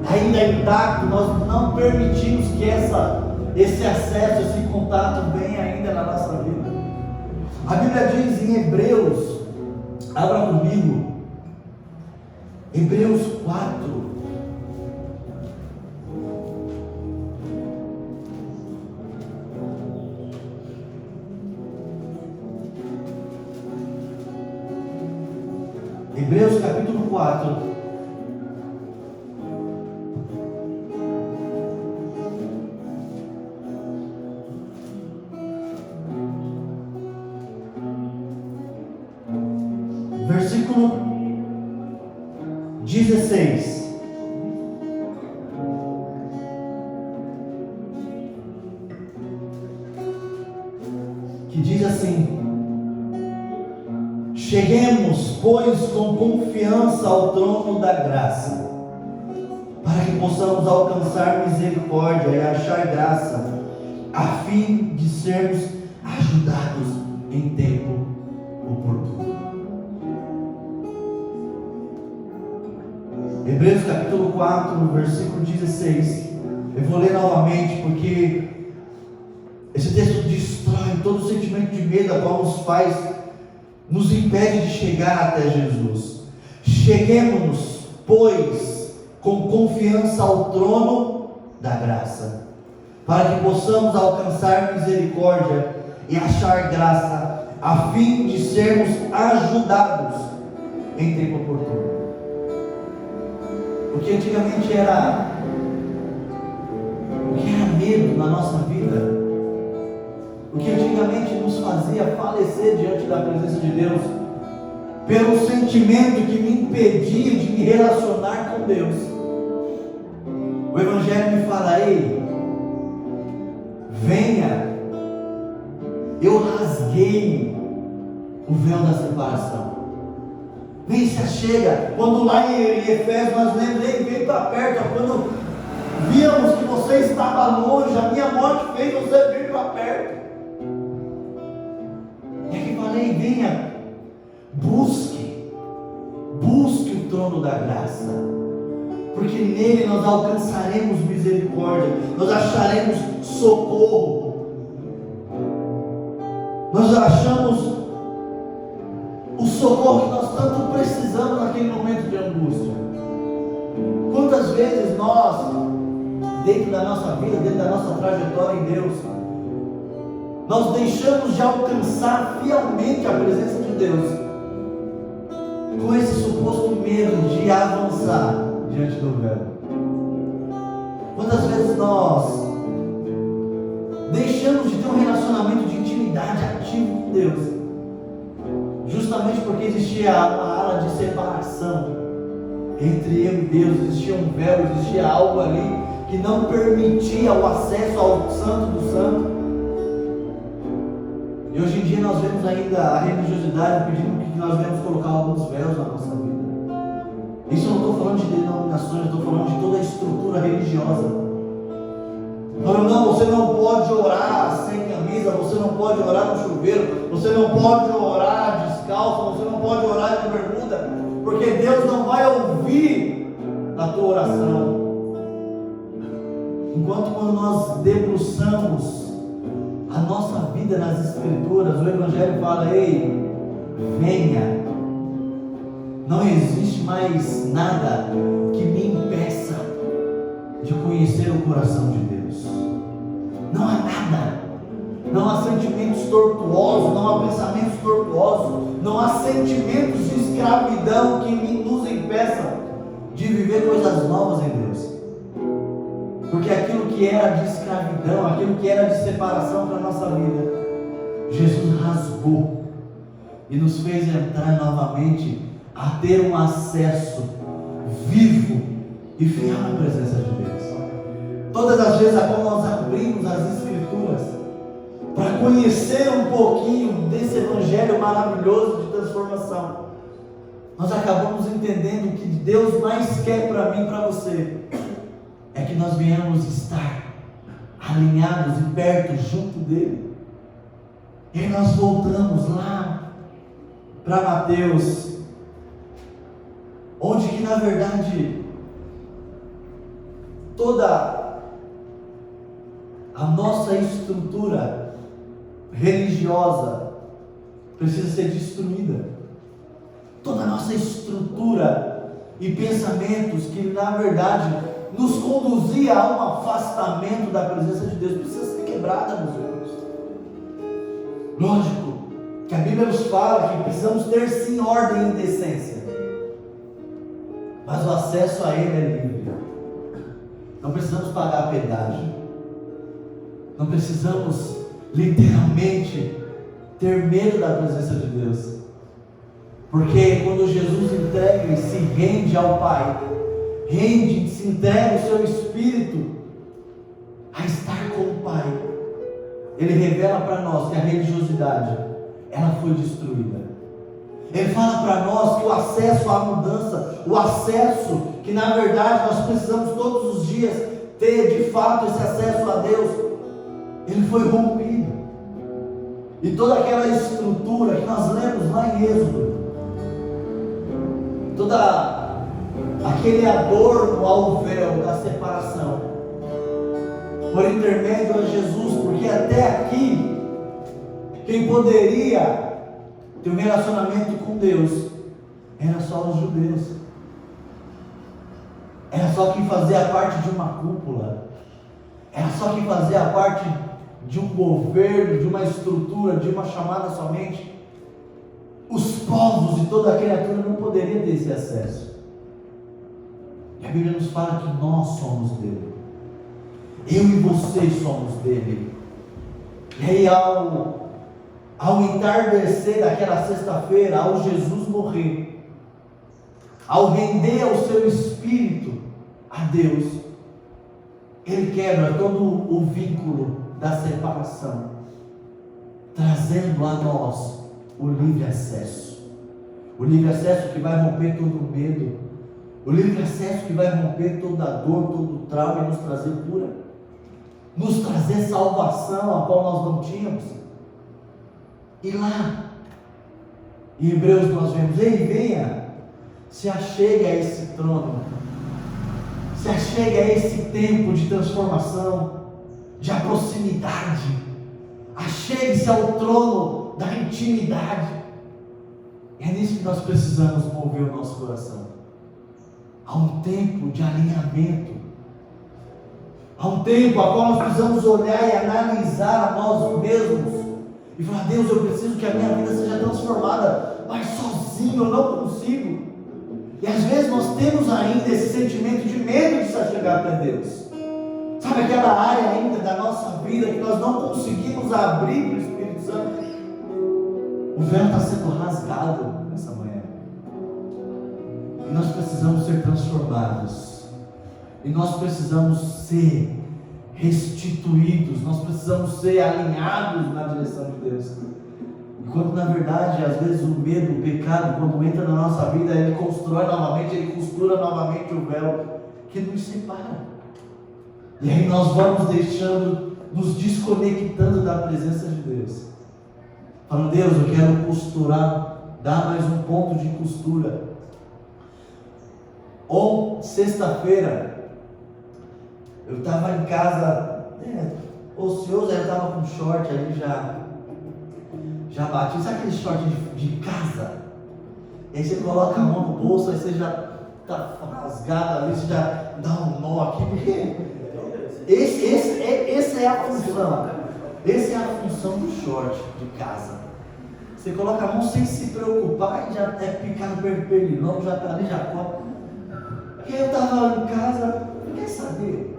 ainda intacto, nós não permitimos que essa esse acesso, esse contato venha ainda na nossa vida. A Bíblia diz em Hebreus, abra comigo, Hebreus 4. Hebreus capítulo 4. Versículo 16. Que diz assim: cheguemos, pois, com confiança ao trono da graça, para que possamos alcançar misericórdia e achar graça, a fim de sermos ajudados em tempo oportuno. Hebreus capítulo 4, versículo 16. Eu vou ler novamente, porque esse texto destrói todo o sentimento de medo a qual nos impede de chegar até Jesus. Cheguemos, pois, com confiança ao trono da graça, para que possamos alcançar misericórdia e achar graça, a fim de sermos ajudados em tempo oportuno. O que antigamente era medo na nossa vida, o que antigamente nos fazia falecer diante da presença de Deus, pelo sentimento que me impedia de me relacionar com Deus, o Evangelho me fala: ei, venha, eu rasguei o véu da separação. Vem, se achega. Quando lá em Efésios nós lemos: ei, vem para perto. Quando víamos que você estava longe, a minha morte fez você vir para perto. E aqui falei: venha, busque o trono da graça, porque nele nós alcançaremos misericórdia, nós acharemos socorro, nós achamos o socorro que nós tanto precisamos naquele momento de angústia. Quantas vezes nós, dentro da nossa vida, dentro da nossa trajetória em Deus, nós deixamos de alcançar fielmente a presença de Deus, com esse suposto medo de avançar diante do véu? Quantas vezes nós deixamos de ter um relacionamento de intimidade ativo com Deus, justamente porque existia uma ala de separação entre eu e Deus, existia um véu, existia algo ali que não permitia o acesso ao Santo do Santo. E hoje em dia nós vemos ainda a religiosidade pedindo que nós devemos colocar alguns véus na nossa vida. Isso eu não estou falando de denominações, eu estou falando de toda a estrutura religiosa. Falando: não, você não pode orar sem camisa, você não pode orar no chuveiro, você não pode orar descalço, você não pode orar de bermuda, porque Deus não vai ouvir a tua oração. Enquanto quando nós debruçamos a nossa vida nas Escrituras, o Evangelho fala: ei, venha. Não existe mais nada que me impeça de conhecer o coração de Deus. Não há nada. Não há sentimentos tortuosos, não há pensamentos tortuosos, não há sentimentos de escravidão que nos impeçam de viver coisas novas em Deus. Porque aquilo que era de escravidão, aquilo que era de separação para a nossa vida, Jesus rasgou e nos fez entrar novamente a ter um acesso vivo e fiel na presença de Deus. Todas as vezes a qual nós abrimos as Escrituras para conhecer um pouquinho desse Evangelho maravilhoso de transformação, nós acabamos entendendo que Deus mais quer para mim e para você é que nós venhamos estar alinhados e perto, junto dele. E aí nós voltamos lá para Mateus, onde que na verdade toda A nossa estrutura religiosa precisa ser destruída. Toda a nossa estrutura e pensamentos que na verdade nos conduzia a um afastamento da presença de Deus precisa ser quebrada, meus irmãos. Lógico que a Bíblia nos fala que precisamos ter sim ordem e decência, mas o acesso a Ele é livre. Não precisamos pagar pedágio, não precisamos literalmente ter medo da presença de Deus, porque quando Jesus entrega e se rende ao Pai, se entrega o seu Espírito a estar com o Pai, Ele revela para nós que a religiosidade, ela foi destruída. Ele fala para nós que o acesso à mudança, o acesso que na verdade nós precisamos todos os dias ter de fato esse acesso a Deus, ele foi rompido. E toda aquela estrutura que nós lemos lá em Êxodo, toda aquele adorno ao véu da separação, por intermédio a Jesus, porque até aqui, quem poderia ter um relacionamento com Deus era só os judeus, era só quem fazia parte de uma cúpula, era só quem fazia parte de um governo, de uma estrutura, de uma chamada somente. Os povos e toda a criatura não poderia ter esse acesso. E a Bíblia nos fala que nós somos dele, eu e vocês somos dele. E aí ao entardecer daquela sexta-feira, ao Jesus morrer, ao render o seu espírito a Deus, ele quebra todo o vínculo da separação, trazendo a nós o livre acesso que vai romper todo o medo, o livre acesso que vai romper toda a dor, todo o trauma e nos trazer cura, nos trazer salvação a qual nós não tínhamos. E lá em Hebreus nós vemos: ei, venha, se achegue a esse trono, se achegue a esse tempo de transformação, de proximidade, achegue-se ao trono da intimidade. É nisso que nós precisamos mover o nosso coração. Há um tempo de alinhamento, há um tempo a qual nós precisamos olhar e analisar a nós mesmos e falar: Deus, eu preciso que a minha vida seja transformada, mas sozinho eu não consigo. E às vezes nós temos ainda esse sentimento de medo de se achegar até Deus. Sabe aquela área ainda da nossa vida que nós não conseguimos abrir para o Espírito Santo? O véu está sendo rasgado nessa manhã. E nós precisamos ser transformados. E nós precisamos ser restituídos. Nós precisamos ser alinhados na direção de Deus. Enquanto na verdade, às vezes o medo, o pecado, quando entra na nossa vida, ele constrói novamente, ele costura novamente o véu que nos separa. E aí nós vamos deixando, nos desconectando da presença de Deus. Falando: Deus, eu quero costurar, dar mais um ponto de costura. Ou sexta-feira, eu estava em casa, ocioso, eu estava com short ali, já bati. Sabe aquele short de casa? E aí você coloca a mão no bolso, aí você já está rasgado ali, você já dá um nó aqui, porque essa é a função. Essa é a função do short de casa. Você coloca a mão sem se preocupar e já é picar no pernilongo, já está ali, já corta. E aí eu estava em casa, quer saber?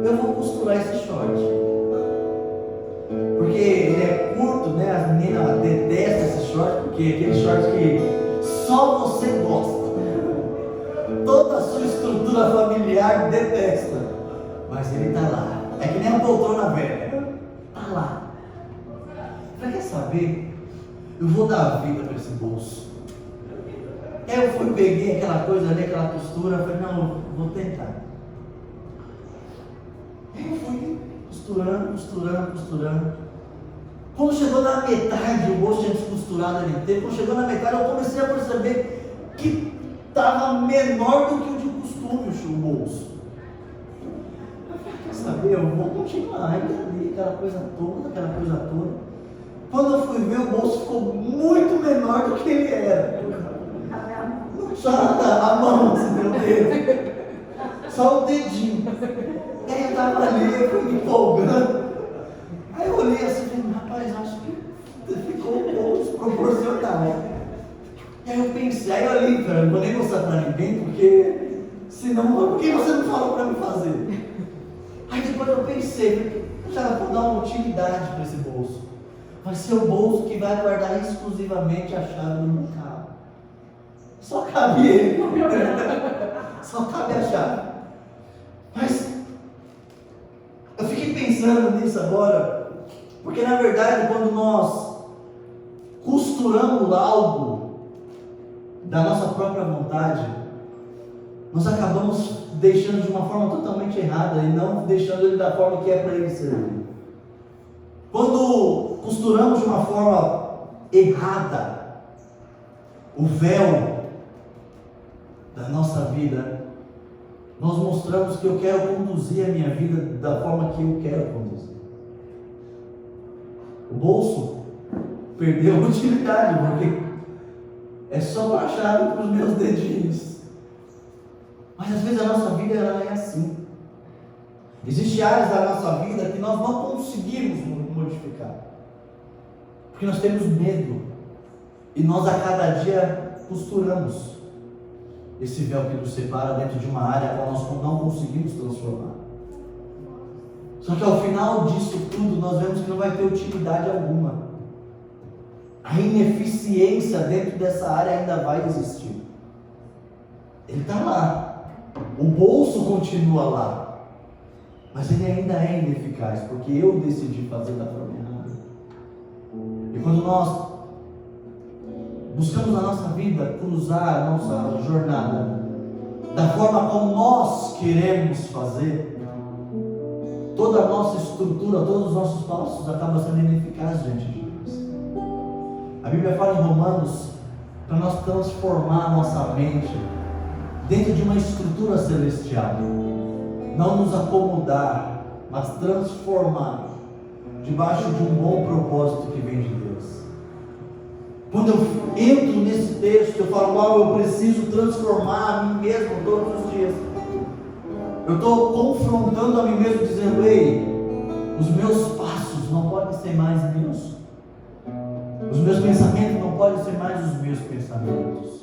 Eu vou costurar esse short. Porque ele é curto, né? As meninas detestam esse short, porque é aquele short que só você gosta. Toda a sua estrutura familiar detesta. Mas ele está lá. É que nem a poltrona velha. Está lá. Quer saber? Eu vou dar vida para esse bolso. Eu fui, peguei aquela coisa ali, aquela costura, falei: não, vou tentar. Eu fui costurando. Quando chegou na metade, o bolso tinha descosturado ali inteiro. Quando chegou na metade, eu comecei a perceber que estava menor do que o de costume o bolso. Eu falei: quer saber? fazer? Eu vou continuar ainda ali, aquela coisa toda. Quando eu fui ver, o bolso ficou muito menor do que ele era. Só a mão, assim, meu dedo. Só o dedinho. Aí eu tava ali, eu fui me empolgando. Aí eu olhei assim e falei, rapaz, acho que ficou um pouco desproporcional. E aí eu pensei, aí eu olhei, cara, não vou nem mostrar pra ninguém, porque senão, por que você não falou pra me fazer? Aí depois eu pensei, já vou dar uma utilidade para esse bolso. Vai ser o bolso que vai guardar exclusivamente a chave do meu carro. Só cabe ele. Só cabe a chave. Mas eu fiquei pensando nisso agora, porque na verdade quando nós costuramos algo da nossa própria vontade, nós acabamos deixando de uma forma totalmente errada e não deixando ele da forma que é para ele servir. Quando costuramos de uma forma errada o véu da nossa vida, nós mostramos que eu quero conduzir a minha vida da forma que eu quero conduzir. O bolso perdeu a utilidade, porque é só para a chave para os meus dedinhos. Mas às vezes a nossa vida ela é assim. Existem áreas da nossa vida que nós não conseguimos modificar, porque nós temos medo, e nós a cada dia costuramos esse véu que nos separa dentro de uma área a qual nós não conseguimos transformar. Só que ao final disso tudo nós vemos que não vai ter utilidade alguma. A ineficiência dentro dessa área ainda vai existir. Ele está lá, o bolso continua lá, mas ele ainda é ineficaz, porque eu decidi fazer da forma errada. E quando nós buscamos na nossa vida cruzar a nossa jornada da forma como nós queremos fazer, toda a nossa estrutura, todos os nossos passos acabam sendo ineficazes diante de Deus. A Bíblia fala em Romanos para nós transformar a nossa mente dentro de uma estrutura celestial, não nos acomodar, mas transformar debaixo de um bom propósito que vem de Deus. Quando eu entro nesse texto, eu falo, uau, eu preciso transformar a mim mesmo todos os dias. Eu estou confrontando a mim mesmo, dizendo, ei, os meus passos não podem ser mais meus. Os meus pensamentos não podem ser mais os meus pensamentos.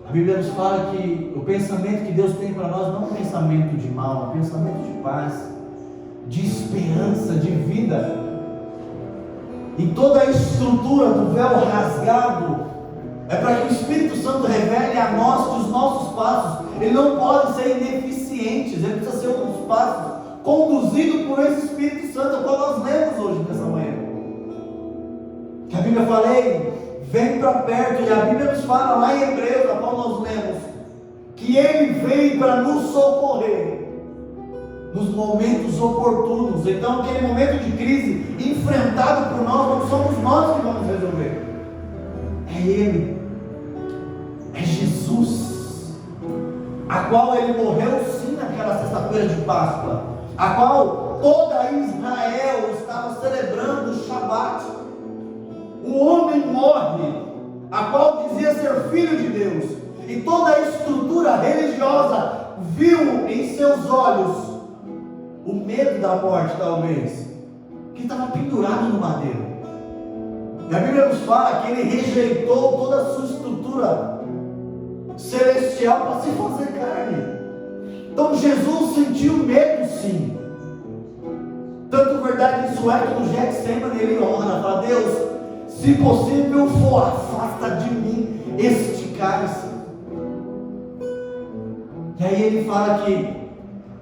A Bíblia nos fala que o pensamento que Deus tem para nós não é um pensamento de mal, é um pensamento de paz, de esperança, de vida. E toda a estrutura do véu rasgado é para que o Espírito Santo revele a nós que os nossos passos, eles não podem ser ineficientes, ele precisa ser um passos conduzido por esse Espírito Santo, como nós lemos hoje nessa manhã. Que a Bíblia fala, vem para perto, e a Bíblia nos fala lá em Hebreus, a qual nós lemos, que Ele veio para nos socorrer nos momentos oportunos. Então aquele momento de crise enfrentado por nós, não somos nós que vamos resolver, é Ele, é Jesus, a qual Ele morreu sim naquela sexta-feira de Páscoa, a qual toda Israel estava celebrando o Shabat. Um homem morre, a qual dizia ser filho de Deus, e toda a estrutura religiosa viu em seus olhos o medo da morte, talvez, que estava pendurado no madeiro. E a Bíblia nos fala que ele rejeitou toda a sua estrutura celestial para se fazer carne. Então Jesus sentiu medo, sim. Tanto verdade isso é que no Getsemane ele ora, fala, Deus, se possível for, afasta de mim este cálice. E aí ele fala que,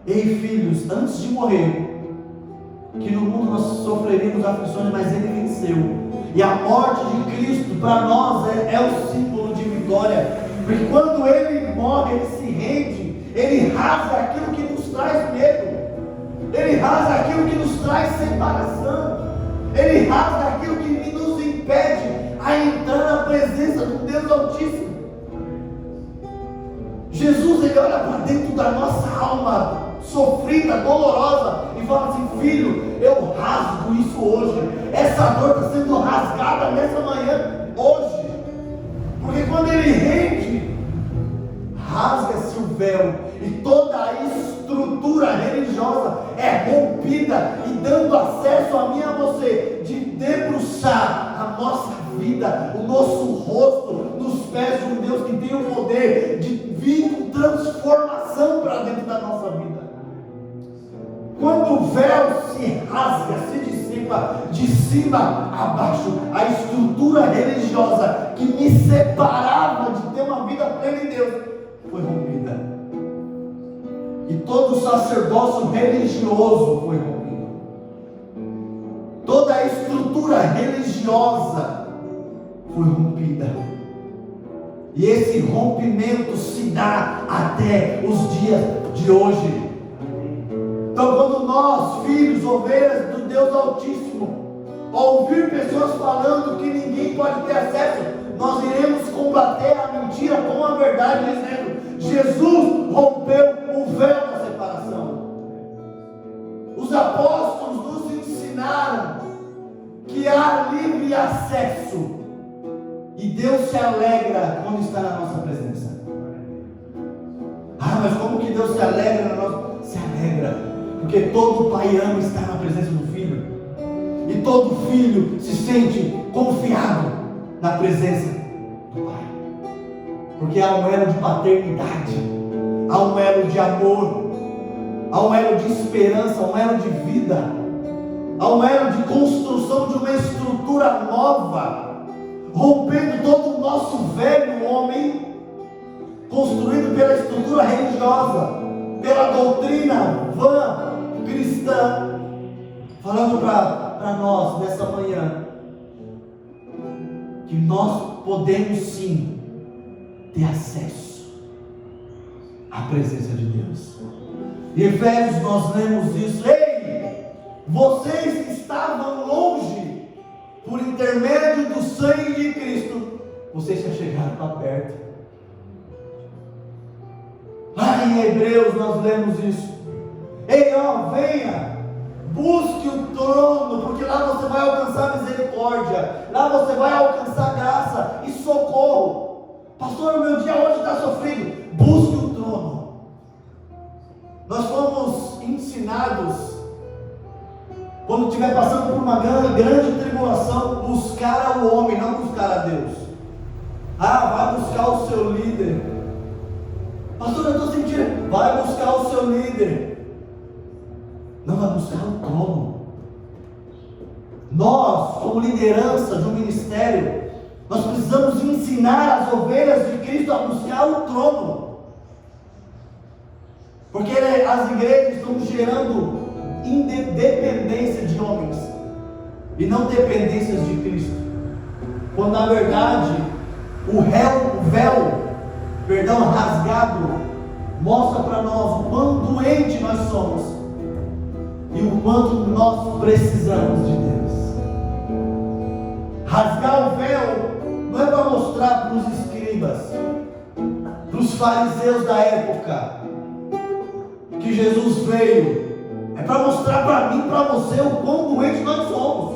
ei filhos, antes de morrer, que no mundo nós sofreríamos aflições, mas ele venceu. E a morte de Cristo para nós é o símbolo de vitória, porque quando ele morre, ele se rende, ele rasga aquilo que nos traz medo, ele rasga aquilo que nos traz separação, ele rasga aquilo que nos impede a entrar na presença do Deus Altíssimo. Jesus, ele olha para dentro da nossa alma sofrida, dolorosa, e fala assim: filho, eu rasgo isso hoje. Essa dor está sendo rasgada nessa manhã, hoje. Porque quando ele rende, rasga-se o véu, e toda a estrutura religiosa é rompida, e dando acesso a mim e a você, de debruçar a nossa vida, o nosso rosto, nos pés de um Deus que tem o poder de vir com transformação para dentro da nossa vida. Quando o véu se rasga, se dissipa, de cima a baixo, a estrutura religiosa que me separava de ter uma vida plena em Deus foi rompida, e todo o sacerdócio religioso foi rompido, toda a estrutura religiosa foi rompida, e esse rompimento se dá até os dias de hoje. Então, quando nós, filhos, ovelhas do Deus Altíssimo, ouvir pessoas falando que ninguém pode ter acesso, nós iremos combater a mentira com a verdade, dizendo: Jesus rompeu o véu da separação. Os apóstolos nos ensinaram que há livre acesso, e Deus se alegra quando está na nossa presença. Ah, mas como que Deus se alegra na nossa? Se alegra porque todo pai ama estar na presença do filho, e todo filho se sente confiado na presença do pai, porque há um elo de paternidade, há um elo de amor, há um elo de esperança, um elo de vida, há um elo de construção de uma estrutura nova, rompendo todo o nosso velho homem, construído pela estrutura religiosa, pela doutrina vã cristã, falando para nós nessa manhã que nós podemos sim ter acesso à presença de Deus. Em Efésios nós lemos isso: ei, vocês que estavam longe, por intermédio do sangue de Cristo, vocês já chegaram para perto. Lá em Hebreus nós lemos isso: ei, ó, venha, busque o trono, porque lá você vai alcançar misericórdia, lá você vai alcançar graça e socorro. Pastor, o meu dia hoje está sofrido. Busque o trono. Nós fomos ensinados, quando estiver passando por uma grande tribulação, buscar ao homem, não buscar a Deus. Ah, vai buscar o seu líder. Pastor, eu estou sentindo. Vai buscar o seu líder. Não, vai buscar o trono. Nós, como liderança de um ministério, nós precisamos ensinar as ovelhas de Cristo a buscar o trono, porque as igrejas estão gerando independência de homens e não dependências de Cristo, quando na verdade o véu rasgado mostra para nós o quão doente nós somos e o quanto nós precisamos de Deus. Rasgar o véu não é para mostrar para os escribas, para os fariseus da época, que Jesus veio. É para mostrar para mim e para você o quão doente nós somos,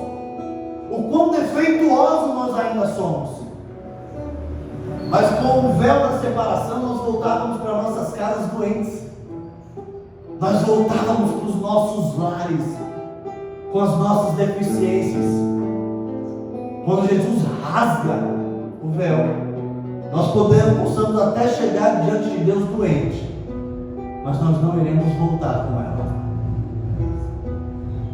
o quão defeituosos nós ainda somos. Mas com o véu da separação, nós voltávamos para nossas casas doentes, nós voltávamos para os nossos lares com as nossas deficiências. Quando Jesus rasga o véu, nós possamos até chegar diante de Deus doente, mas nós não iremos voltar com ela,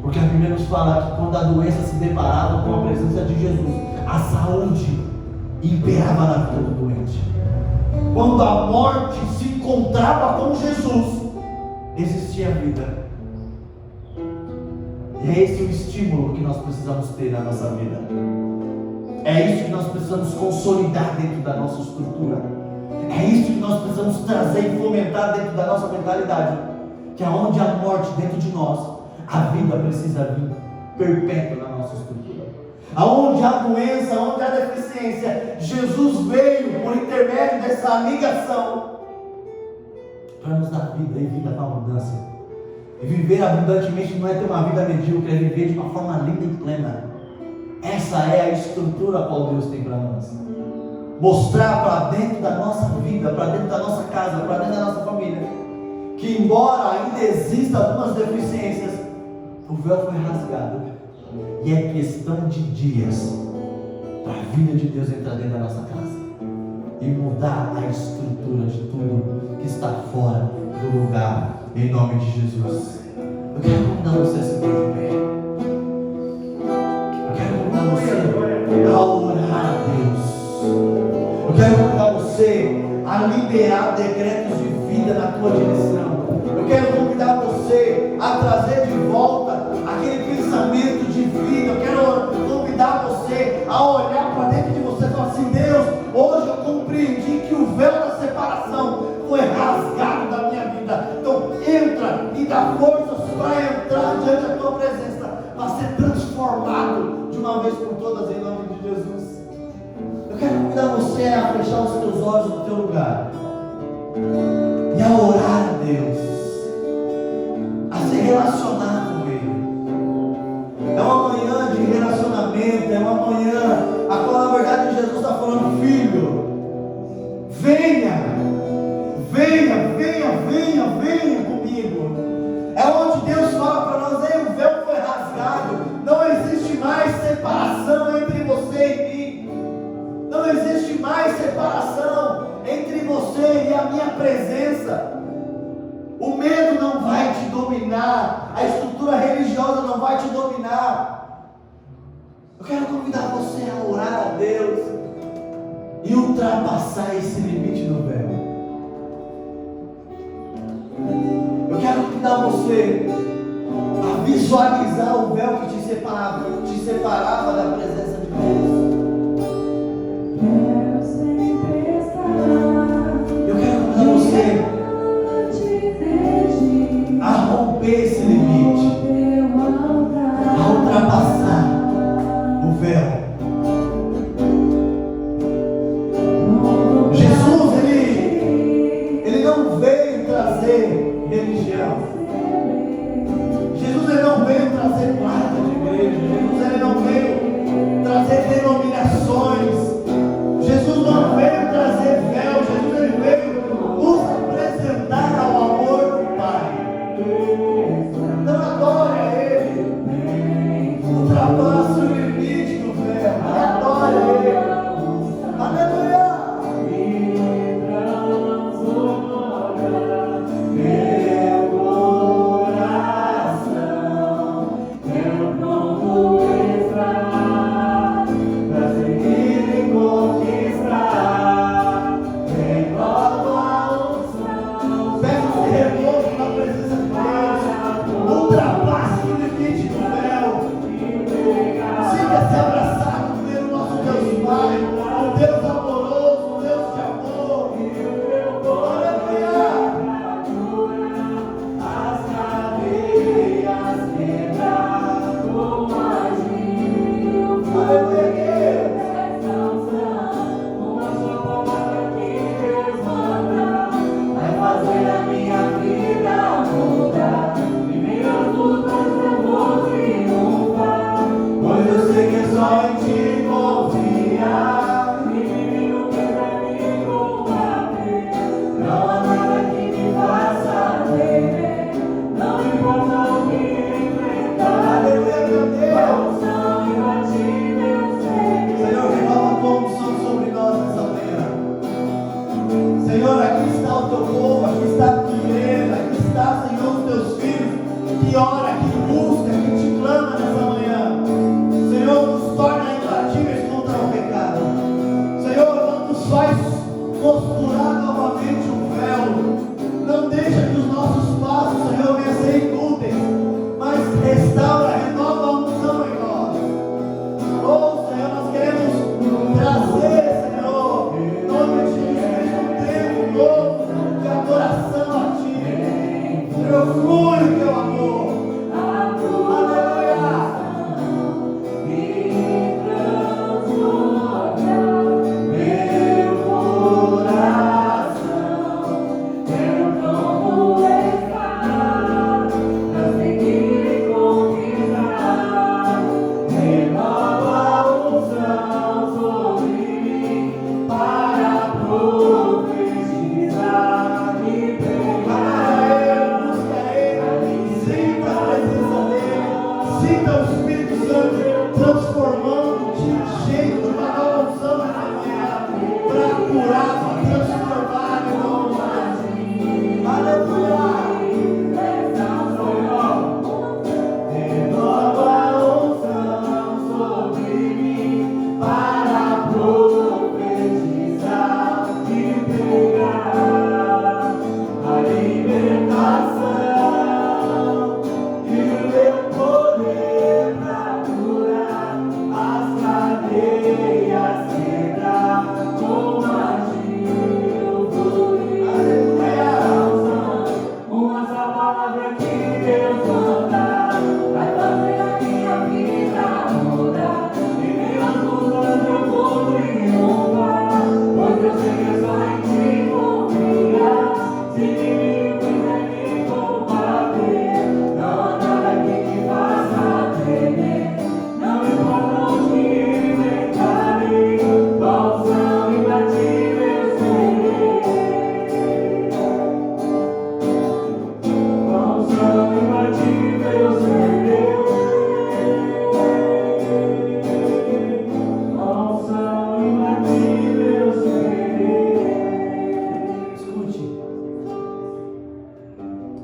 porque a Bíblia nos fala que quando a doença se deparava com a presença de Jesus, a saúde imperava na vida do doente. Quando a morte se encontrava com Jesus, existia vida. E é esse o estímulo que nós precisamos ter na nossa vida. É isso que nós precisamos consolidar dentro da nossa estrutura. É isso que nós precisamos trazer e fomentar dentro da nossa mentalidade. Que aonde há morte dentro de nós, a vida precisa vir perpétua na nossa estrutura. Aonde há doença, aonde há deficiência, Jesus veio por intermédio dessa ligação para nos dar vida e vida com abundância. E viver abundantemente não é ter uma vida medíocre, é viver de uma forma linda e plena. Essa é a estrutura a qual Deus tem para nós. Mostrar para dentro da nossa vida, para dentro da nossa casa, para dentro da nossa família, que embora ainda existam algumas deficiências, o véu foi rasgado. E é questão de dias para a vida de Deus entrar dentro da nossa casa e mudar a estrutura de tudo que está fora do lugar, em nome de Jesus. Eu quero convidar você a se pôr de pé. Eu quero convidar você a orar a Deus. Eu quero convidar você a liberar decretos de vida na tua direção. Eu quero convidar você a trazer de volta aquele pensamento de vida. Eu quero convidar você a olhar para dentro de você e falar assim: Deus, hoje eu compreendi que o véu da separação foi rasgado da minha vida. Então entra e dá forças para entrar diante da tua presença, para ser transformado de uma vez por todas em nome de Jesus. Eu quero convidar você a fechar os teus olhos no teu lugar e a orar a Deus, a se relacionar com Ele. É uma manhã de relacionamento, é uma manhã a qual na verdade Jesus está falando: filho, venha comigo. É onde Deus fala para nós: ei, o véu foi rasgado, não existe mais separação entre você e mim, não existe mais separação entre você e a minha presença. O medo não vai te dominar, a estrutura religiosa não vai te dominar. Eu quero convidar você a orar a Deus e ultrapassar esse limite do véu. Eu quero convidar você a visualizar o véu que te separava da presença de Deus. Eu quero convidar você a romper esse limite, a ultrapassar o véu. Jesus, ele não veio trazer religião. Jesus, ele não veio trazer placa de igreja. Jesus, ele não veio trazer denominações. Jesus não veio trazer véu. Jesus, ele veio nos apresentar ao amor do Pai. Sinta o Espírito Santo transformando de jeito, de uma nova unção para curar, para transformar em nome. Aleluia.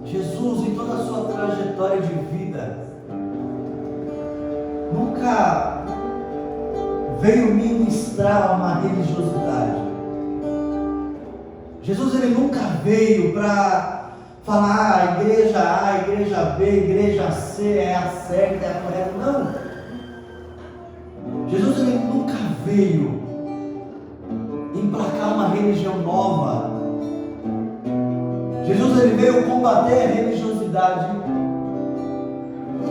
Jesus, em toda a sua trajetória de vida, nunca veio ministrar uma religiosidade. Jesus, ele nunca veio para falar a igreja A, a igreja B, a igreja C é a certa, é a correta. Não. Jesus, ele nunca veio emplacar uma religião nova. Jesus, ele veio combater a religiosidade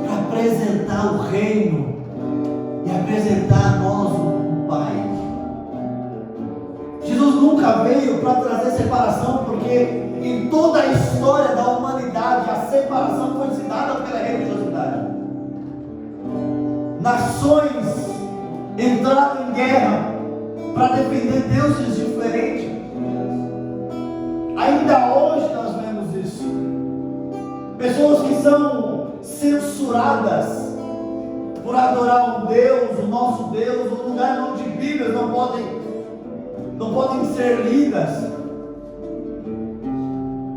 para apresentar o reino e apresentar a nós o Pai. Jesus nunca veio para trazer separação, porque em toda a história da humanidade a separação foi ensinada pela religiosidade. Nações entraram em guerra para defender deuses diferentes. Ainda hoje nós vemos isso. Pessoas que são censuradas por adorar um Deus, o nosso Deus, um lugar onde Bíblias não podem ser lidas.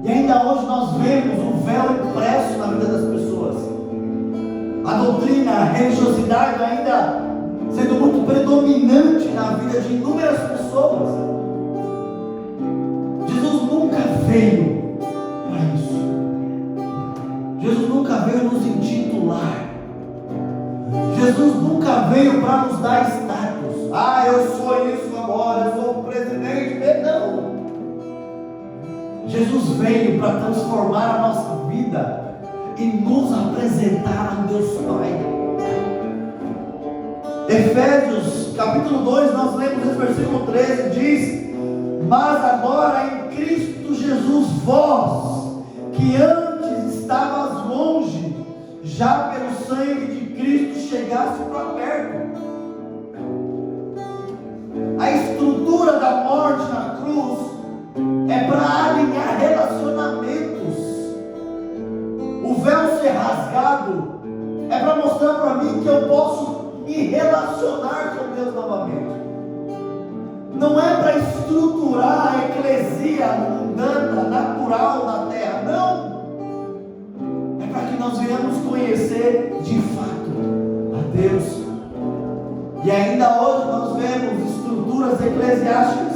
E ainda hoje nós vemos o véu impresso na vida das pessoas. A doutrina, a religiosidade ainda sendo muito predominante na vida de inúmeras pessoas. Jesus nunca veio para isso. Jesus nunca veio nos intitular. Jesus nunca veio para nos dar status. Ah, eu sou isso agora, eu sou o presidente. Não. Jesus veio para transformar a nossa vida e nos apresentar a Deus Pai. Efésios capítulo 2, nós lemos esse versículo 13, diz: mas agora em Cristo Jesus, vós que antes estavas longe, já pelo sangue de Cristo chegaste para perto. A estrutura da morte na cruz é para alinhar relacionamentos. O véu ser rasgado é para mostrar para mim que eu posso me relacionar com Deus novamente. Não é para estruturar a eclesia mundana, natural na terra, não. É para que nós venhamos conhecer de fato a Deus. E ainda hoje nós vemos estruturas eclesiásticas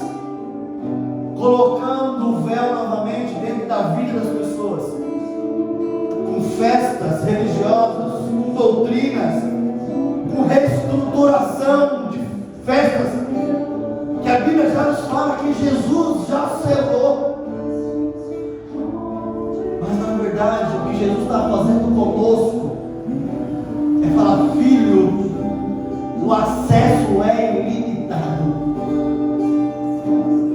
colocando o véu novamente dentro da vida das pessoas, com festas religiosas, com doutrinas, com reestruturação de festas, que a Bíblia já nos fala que Jesus já selou. Mas na verdade o que Jesus está fazendo conosco é falar: filho, o acesso é ilimitado.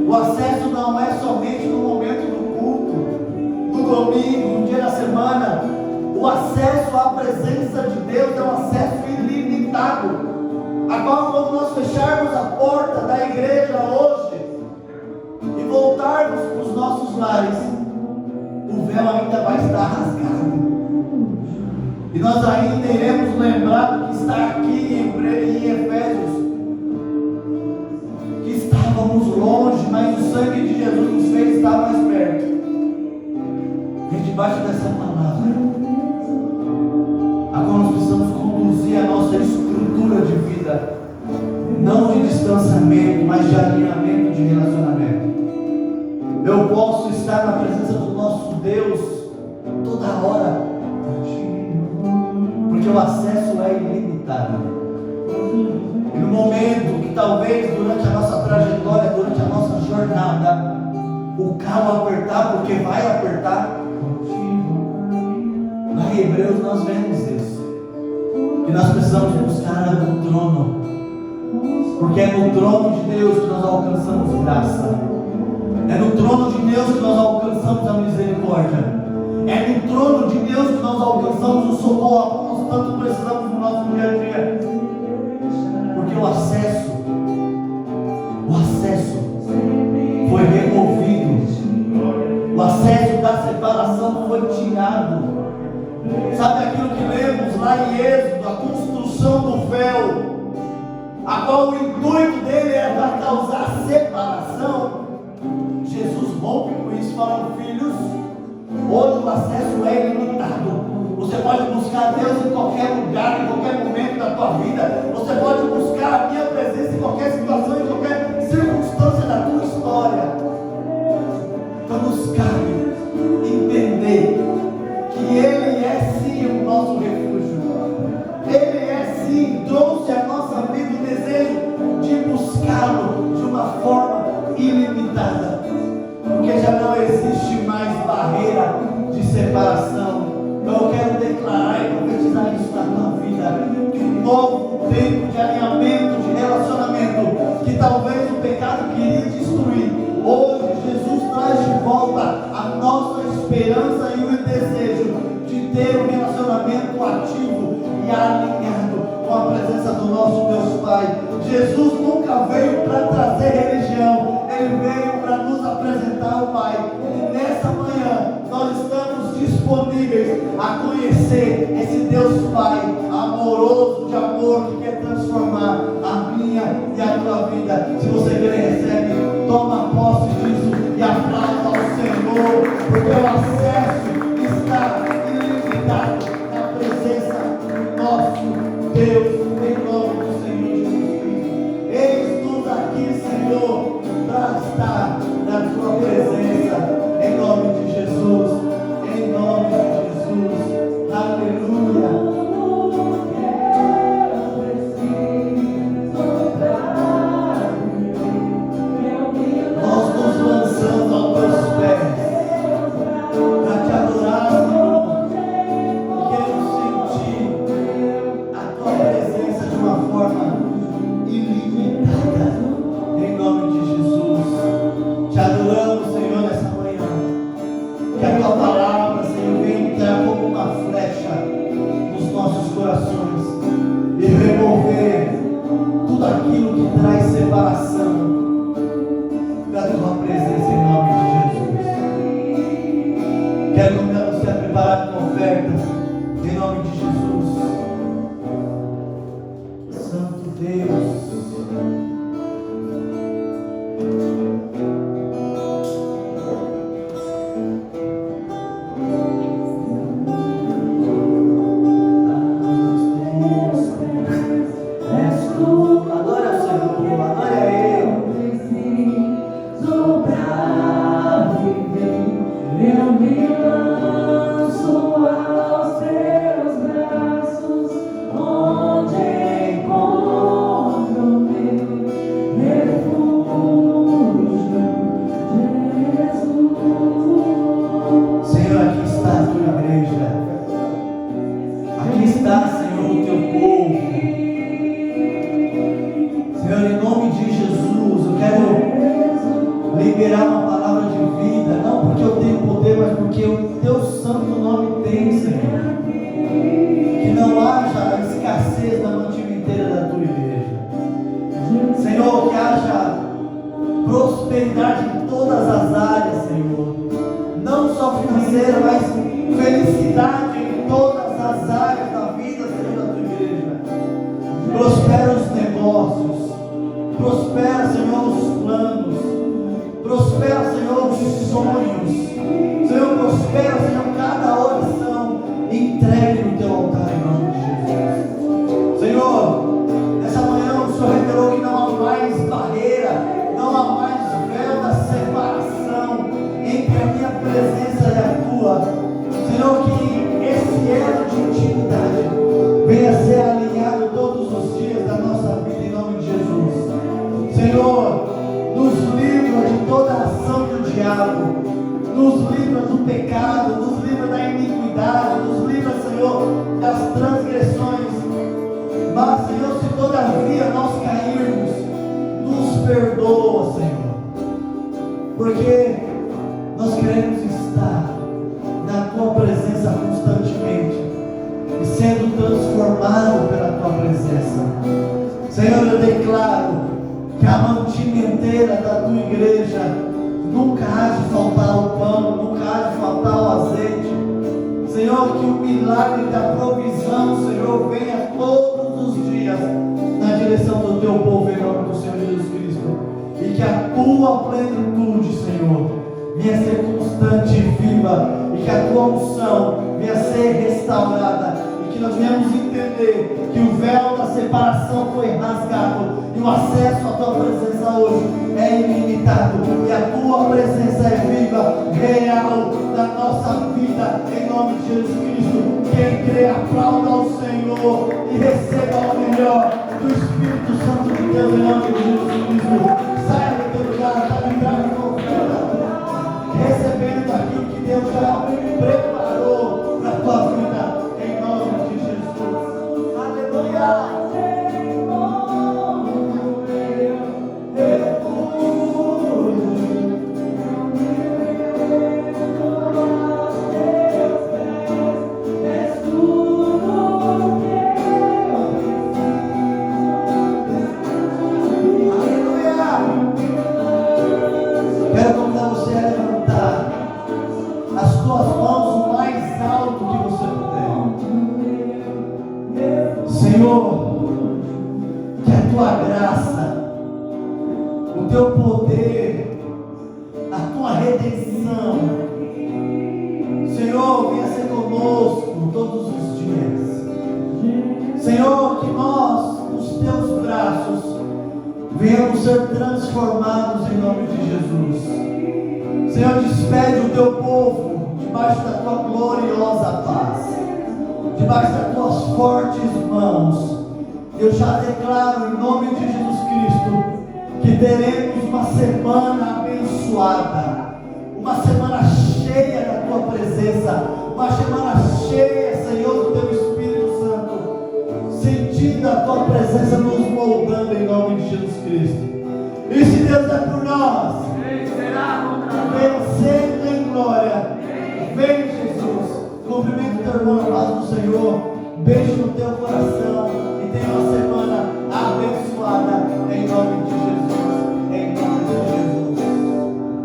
O acesso não é somente no momento do culto, no domingo, no dia da semana. O acesso à presença de Deus é um acesso ilimitado, a qual, quando nós fecharmos a porta da igreja hoje e voltarmos para os nossos lares, o véu ainda vai estar rasgado, e nós ainda iremos lembrar mas de alinhamento de relacionamento. Eu posso estar na presença do nosso Deus toda hora, porque o acesso é ilimitado. E no momento que talvez durante a nossa trajetória, durante a nossa jornada, o calo apertar, porque vai apertar, lá em Hebreus nós vemos isso, que nós precisamos buscar no trono, porque é no trono de Deus que nós alcançamos graça, é no trono de Deus que nós alcançamos a misericórdia, é no trono de Deus que nós alcançamos o socorro que nós tanto precisamos no nosso dia a dia, porque o acesso foi removido, o acesso da separação foi tirado. Sabe aquilo que lemos lá em Êxodo, a construção do véu, a qual o intuito dele é para causar separação? Jesus rompe com isso, falando: filhos, hoje o acesso é ilimitado. Você pode buscar Deus em qualquer lugar, em qualquer momento da tua vida. Você pode buscar a minha presença em qualquer situação, em qualquer circunstância da tua história. Então nos cabe entender que Ele é sim o nosso refúgio. Ele é sim, trouxe à nossa vida o desejo de buscá-lo de uma forma ilimitada, porque já não existe mais barreira de separação. Então eu quero declarar e profetizar isso na tua vida, que um novo tempo de alinhamento, de relacionamento, que talvez o pecado queria destruir, hoje Jesus traz de volta a nossa esperança e o desejo de ter um relacionamento ativo e alinhado com a presença do nosso Deus Pai. Jesus nunca veio para trazer religião, Ele veio para nos apresentar o Pai. E nessa manhã nós estamos disponíveis a conhecer esse Deus Pai amoroso, de amor, que quer transformar a minha e a tua vida. Se você quer, recebe, toma posse disso e aplauda ao Senhor, porque o acesso está ilimitado na presença do nosso Deus, em nome do Senhor Jesus Cristo. Eis-nos aqui, Senhor, para estar na tua presença, em nome de Jesus, em nome de Jesus. Aleluia. Nós nos lançamos aos teus pés para te adorar, Senhor, e queremos sentir a tua presença. venha ser alinhado todos os dias da nossa vida em nome de Jesus. Senhor, nos livra de toda a ação do diabo, nos livra do pecado, nos livra da iniquidade, nos livra, Senhor, das transgressões. Mas, Senhor, se todavia nós cairmos, nos perdoa, Senhor, porque nós queremos estar na Tua presença constantemente e sendo transformado pela Tua presença. Senhor, eu declaro que a mantimenteira da Tua igreja nunca há de faltar o pão, nunca há de faltar o azeite. Senhor, que o milagre da provisão, Senhor, venha todos os dias na direção do Teu povo em nome do Senhor Jesus Cristo. E que a Tua plenitude, Senhor, venha ser constante e viva. E que a Tua unção venha ser restaurada. E que nós venhamos entender que o véu da separação foi rasgado. E o acesso à Tua presença hoje é ilimitado. E a Tua presença é viva, real da nossa vida, em nome de Jesus Cristo. Quem crê, aplauda ao Senhor e receba o melhor do Espírito Santo de Deus, em nome de Jesus Cristo. Saia do teu lugar, está vibrando com fé, recebendo aquilo que Deus já preparou para a tua vida, em nome de Jesus. Aleluia! Quero convidar você a levantar as tuas mãos o mais alto que você puder. Senhor, que a tua graça, o teu poder, a tua redenção, Senhor, venha ser conosco todos os dias. Senhor, que nós, nos teus braços, venhamos ser transformados em nome de Jesus. Senhor, despede o teu povo debaixo da tua gloriosa paz, debaixo das tuas fortes mãos. Eu já declaro em nome de Jesus Cristo que teremos uma semana abençoada, uma semana cheia da tua presença, uma semana cheia, Senhor, do teu Espírito Santo, sentindo a tua presença nos moldando em nome de Jesus Cristo. E se Deus é por nós, vencendo em glória, vem Jesus, cumprimento teu irmão na paz do Senhor, beijo no teu coração e tenha uma semana abençoada em nome de Jesus.